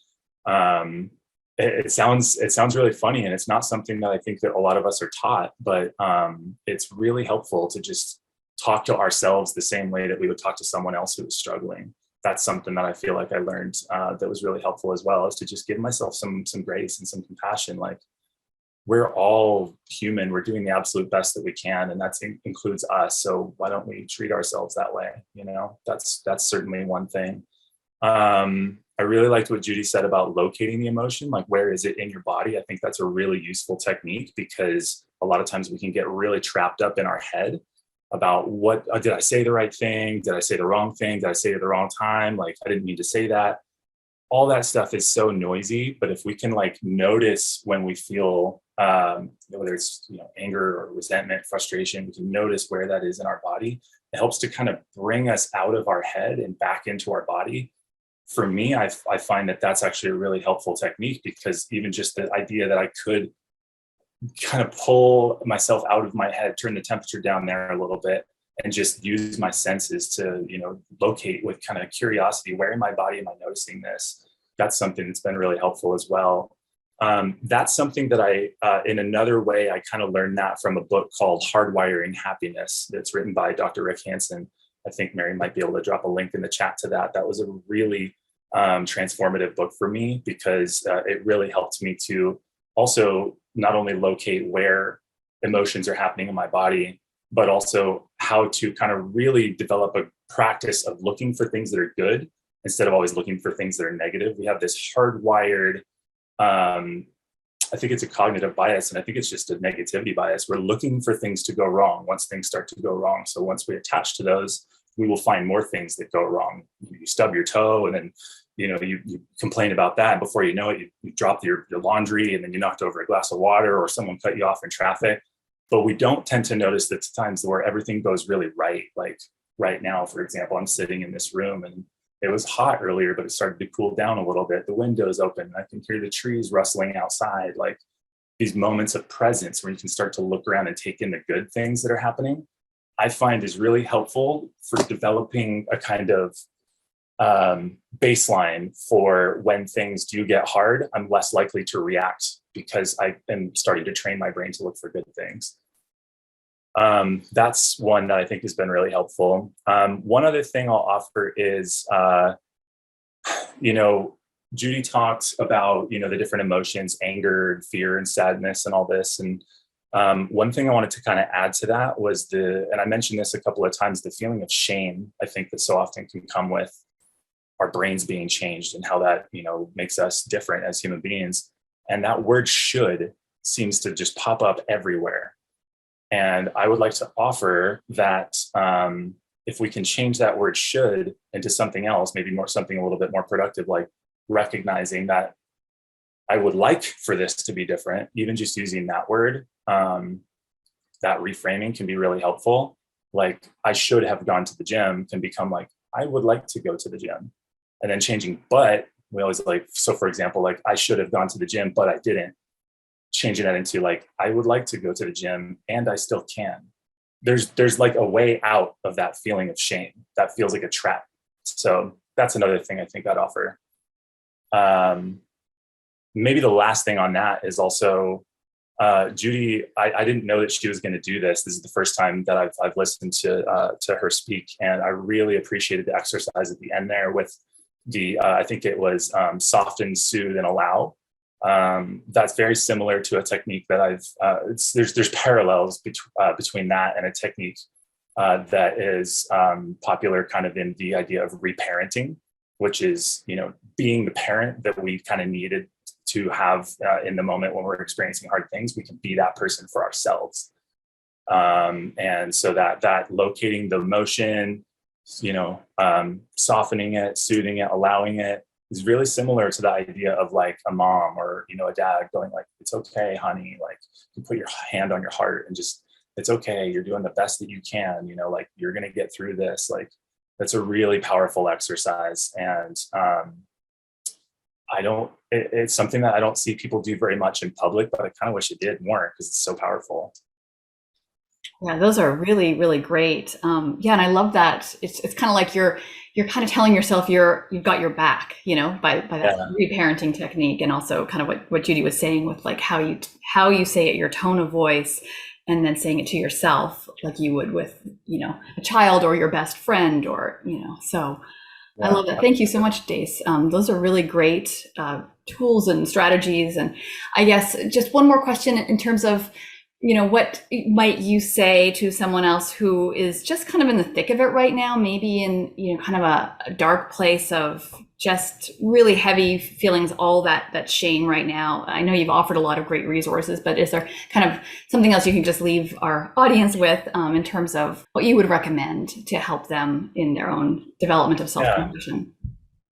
It sounds really funny, and it's not something that I think that a lot of us are taught, but it's really helpful to just talk to ourselves the same way that we would talk to someone else who was struggling. That's something that I feel like I learned that was really helpful as well, is to just give myself some grace and some compassion. Like, we're all human, we're doing the absolute best that we can, and that includes us. So why don't we treat ourselves that way? That's certainly one thing. I really liked what Judy said about locating the emotion, like where is it in your body? I think that's a really useful technique, because a lot of times we can get really trapped up in our head about what, did I say the right thing? Did I say the wrong thing? Did I say it at the wrong time? Like, I didn't mean to say that. All that stuff is so noisy, but if we can like notice when we feel, whether it's, anger or resentment, frustration, we can notice where that is in our body. It helps to kind of bring us out of our head and back into our body. For me, I find that that's actually a really helpful technique, because even just the idea that I could kind of pull myself out of my head, turn the temperature down there a little bit, and just use my senses to, locate with kind of curiosity, where in my body am I noticing this? That's something that's been really helpful as well. That's something that in another way, I kind of learned that from a book called Hardwiring Happiness, that's written by Dr. Rick Hansen. I think Mary might be able to drop a link in the chat to that. That was a really transformative book for me, because it really helped me to also not only locate where emotions are happening in my body, but also how to kind of really develop a practice of looking for things that are good instead of always looking for things that are negative. We have this hardwired, I think it's a cognitive bias, and I think it's just a negativity bias. We're looking for things to go wrong once things start to go wrong. So once we attach to those, we will find more things that go wrong. You stub your toe, and then you complain about that. Before you know it, you drop your laundry, and then you knocked over a glass of water, or someone cut you off in traffic. But we don't tend to notice the times where everything goes really right. Like right now, for example, I'm sitting in this room, and it was hot earlier, but it started to cool down a little bit. The window's open. I can hear the trees rustling outside. Like, these moments of presence where you can start to look around and take in the good things that are happening, I find is really helpful for developing a kind of baseline for when things do get hard. I'm less likely to react, because I am starting to train my brain to look for good things. That's one that I think has been really helpful. One other thing I'll offer is, Judy talked about, the different emotions, anger, fear, and sadness, and all this. And one thing I wanted to kind of add to that was and I mentioned this a couple of times, the feeling of shame, I think, that so often can come with our brains being changed, and how that, makes us different as human beings. And that word should seems to just pop up everywhere. And I would like to offer that if we can change that word should into something else, maybe something a little bit more productive, like recognizing that I would like for this to be different, even just using that word, that reframing can be really helpful. Like, I should have gone to the gym can become like, I would like to go to the gym. And then changing, but we always so for example, like, I should have gone to the gym, but I didn't. Changing that into like, I would like to go to the gym and I still can. There's like a way out of that feeling of shame that feels like a trap. So that's another thing I think I'd offer. Maybe the last thing on that is also, Judy, I didn't know that she was going to do this. This is the first time that I've listened to her speak, and I really appreciated the exercise at the end there with I think it was soften, soothe, and allow. That's very similar to a technique that there's parallels between that and a technique that is popular kind of in the idea of reparenting, which is, being the parent that we kind of needed to have in the moment when we're experiencing hard things. We can be that person for ourselves. And so that locating the emotion, softening it, soothing it, allowing it is really similar to the idea of like a mom or, a dad going like, it's okay, honey, like you put your hand on your heart and just, it's okay. You're doing the best that you can, like you're going to get through this. Like that's a really powerful exercise. And it's something that I don't see people do very much in public, but I kind of wish it did more because it's so powerful. Yeah, those are really, really great. Yeah, and I love that. It's kind of like you're kind of telling yourself you've got your back, by that reparenting technique, and also kind of what Judy was saying with like how you say it, your tone of voice, and then saying it to yourself like you would with a child or your best friend or so. Yeah. I love that. Thank you so much, Dace. Those are really great tools and strategies. And I guess just one more question in terms of, what might you say to someone else who is just kind of in the thick of it right now, maybe in, kind of a dark place of just really heavy feelings, all that shame right now? I know you've offered a lot of great resources, but is there kind of something else you can just leave our audience with in terms of what you would recommend to help them in their own development of self-compassion?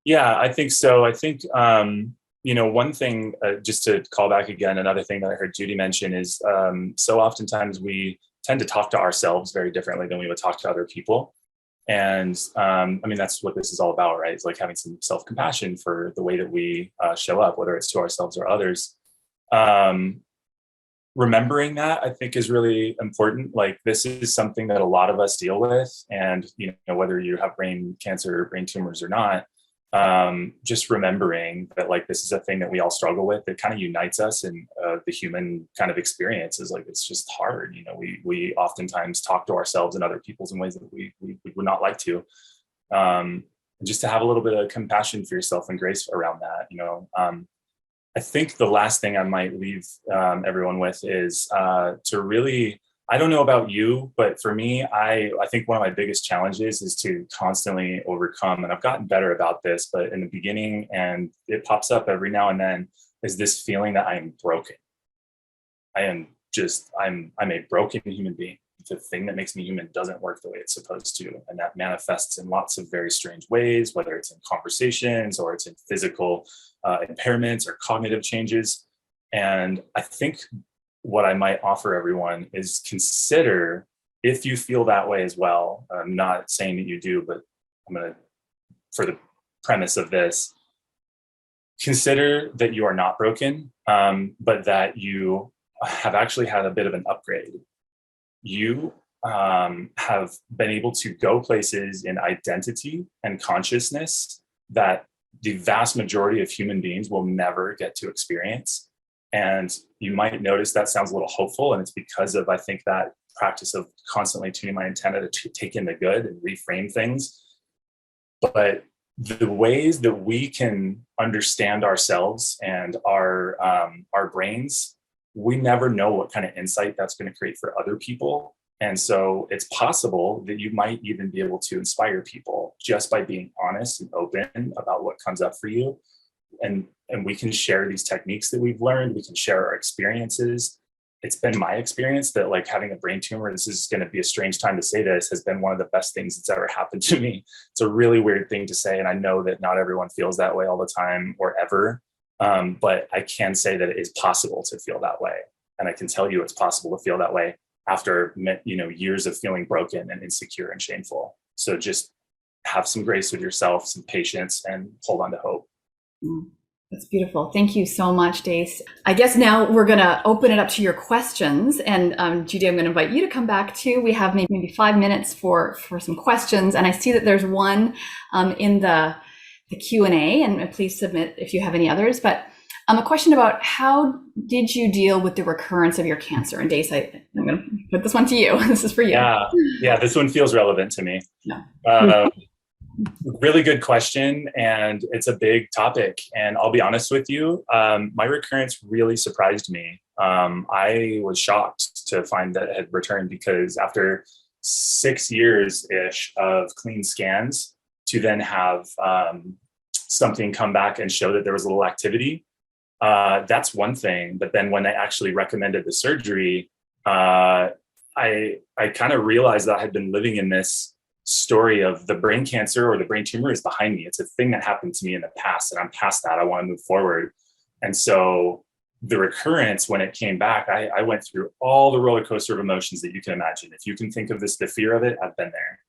Yeah, I think so. I think, one thing, just to call back again, another thing that I heard Judy mention is so oftentimes we tend to talk to ourselves very differently than we would talk to other people. And that's what this is all about, right? It's like having some self-compassion for the way that we show up, whether it's to ourselves or others. Remembering that, I think, is really important. Like this is something that a lot of us deal with. And, whether you have brain cancer or brain tumors or not, just remembering that like this is a thing that we all struggle with. It kind of unites us in the human kind of experience. Is like it's just hard. We oftentimes talk to ourselves and other people's in ways that we would not like to. Just to have a little bit of compassion for yourself and grace around that. I think the last thing I might leave everyone with is to really. I don't know about you, but for me, I think one of my biggest challenges is to constantly overcome, and I've gotten better about this, but in the beginning, and it pops up every now and then, is this feeling that I am broken. I'm a broken human being. The thing that makes me human doesn't work the way it's supposed to. And that manifests in lots of very strange ways, whether it's in conversations or it's in physical impairments or cognitive changes. And I think what I might offer everyone is consider if you feel that way as well. I'm not saying that you do, but for the premise of this, consider that you are not broken, but that you have actually had a bit of an upgrade. You have been able to go places in identity and consciousness that the vast majority of human beings will never get to experience. And you might notice that sounds a little hopeful, and it's because of, I think, that practice of constantly tuning my antenna to take in the good and reframe things. But the ways that we can understand ourselves and our brains, we never know what kind of insight that's going to create for other people. And so it's possible that you might even be able to inspire people just by being honest and open about what comes up for you. And we can share these techniques that we've learned. We can share our experiences. It's been my experience that like having a brain tumor, this is going to be a strange time to say this, has been one of the best things that's ever happened to me. It's a really weird thing to say. And I know that not everyone feels that way all the time or ever. But I can say that it is possible to feel that way. And I can tell you it's possible to feel that way after, years of feeling broken and insecure and shameful. So just have some grace with yourself, some patience, and hold on to hope. That's beautiful. Thank you so much, Dace. I guess now we're going to open it up to your questions. And Judy, I'm going to invite you to come back too. We have maybe 5 minutes for some questions. And I see that there's one in the Q&A, and please submit if you have any others. But a question about how did you deal with the recurrence of your cancer? And Dace, I'm going to put this one to you. This is for you. Yeah, this one feels relevant to me. Yeah. Really good question. And it's a big topic. And I'll be honest with you, my recurrence really surprised me. I was shocked to find that it had returned, because after 6 years-ish of clean scans, to then have something come back and show that there was a little activity, that's one thing. But then when they actually recommended the surgery, I kind of realized that I had been living in this story of the brain cancer or the brain tumor is behind me. It's a thing that happened to me in the past, and I'm past that. I want to move forward. And so the recurrence, when it came back, I went through all the roller coaster of emotions that you can imagine. If you can think of this, the fear of it, I've been there.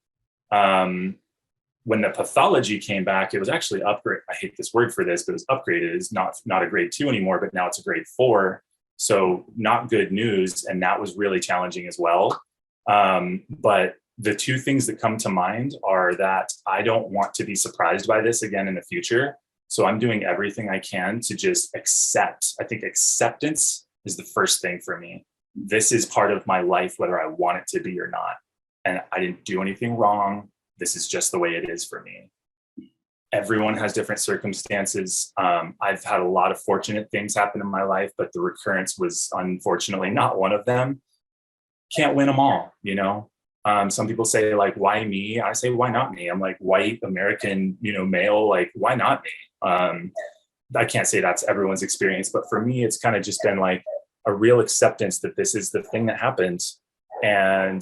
When the pathology came back, it was actually upgrade. I hate this word for this, but it was upgraded. It's not a grade 2 anymore, but now it's a grade 4. So not good news. And that was really challenging as well. But the two things that come to mind are that I don't want to be surprised by this again in the future. So I'm doing everything I can to just accept. I think acceptance is the first thing for me. This is part of my life, whether I want it to be or not. And I didn't do anything wrong. This is just the way it is for me. Everyone has different circumstances. I've had a lot of fortunate things happen in my life, but the recurrence was unfortunately not one of them. Can't win them all, you know? Some people say, like, why me? I say, why not me? I'm like, white American, male, like, why not me? I can't say that's everyone's experience, but for me, it's kind of just been like a real acceptance that this is the thing that happens. And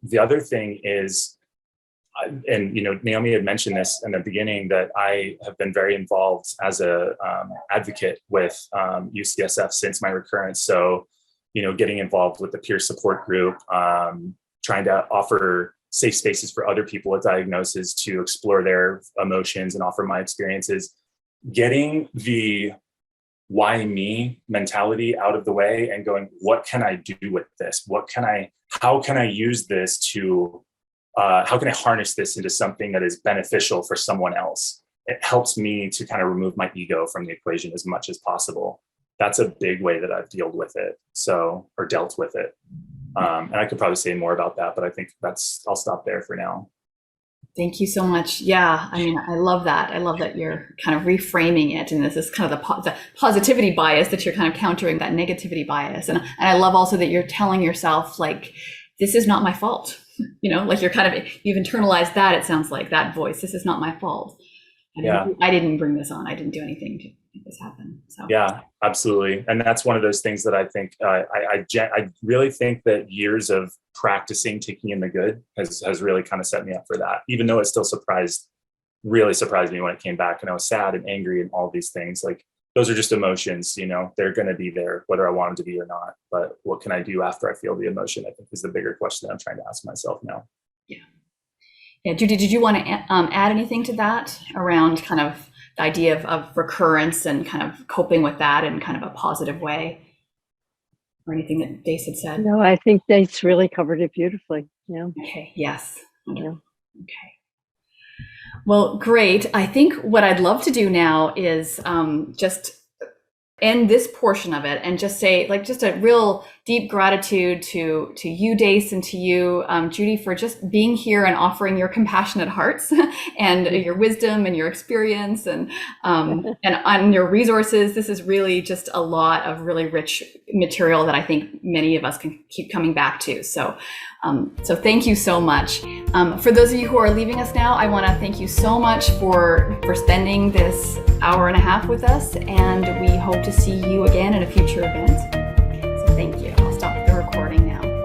the other thing is, and Naomi had mentioned this in the beginning, that I have been very involved as a advocate with UCSF since my recurrence. So, getting involved with the peer support group, trying to offer safe spaces for other people with diagnoses to explore their emotions and offer my experiences, getting the why me mentality out of the way and going, what can I do with this? How can I use this to how can I harness this into something that is beneficial for someone else? It helps me to kind of remove my ego from the equation as much as possible. That's a big way that I've dealt with it. And I could probably say more about that, but I think I'll stop there for now. Thank you so much. Yeah, I mean, I love that. I love that you're kind of reframing it. And this is kind of the positivity bias that you're kind of countering that negativity bias. And I love also that you're telling yourself, like, this is not my fault. Like you've internalized that. It sounds like that voice. This is not my fault. I didn't bring this on. I didn't do anything to make this happen. So yeah, absolutely. And that's one of those things that I think I really think that years of practicing taking in the good has really kind of set me up for that. Even though it still really surprised me when it came back, and I was sad and angry and all these things. Like, those are just emotions, they're going to be there whether I want them to be or not. But what can I do after I feel the emotion, I think, is the bigger question that I'm trying to ask myself now. Yeah, Judy, did you want to add anything to that around kind of the idea of recurrence and kind of coping with that in kind of a positive way, or anything that Dace had said? No, I think Dace really covered it beautifully. Yeah. Okay. Yes. Yeah. Okay. Well, great. I think what I'd love to do now is just end this portion of it and just say, like, just a real deep gratitude to you, Dace, and to you, Judy, for just being here and offering your compassionate hearts and your wisdom and your experience and on your resources. This is really just a lot of really rich material that I think many of us can keep coming back to. So thank you so much. For those of you who are leaving us now, I want to thank you so much for spending this hour and a half with us, and we hope to see you again at a future event. So thank you. I'll stop the recording now.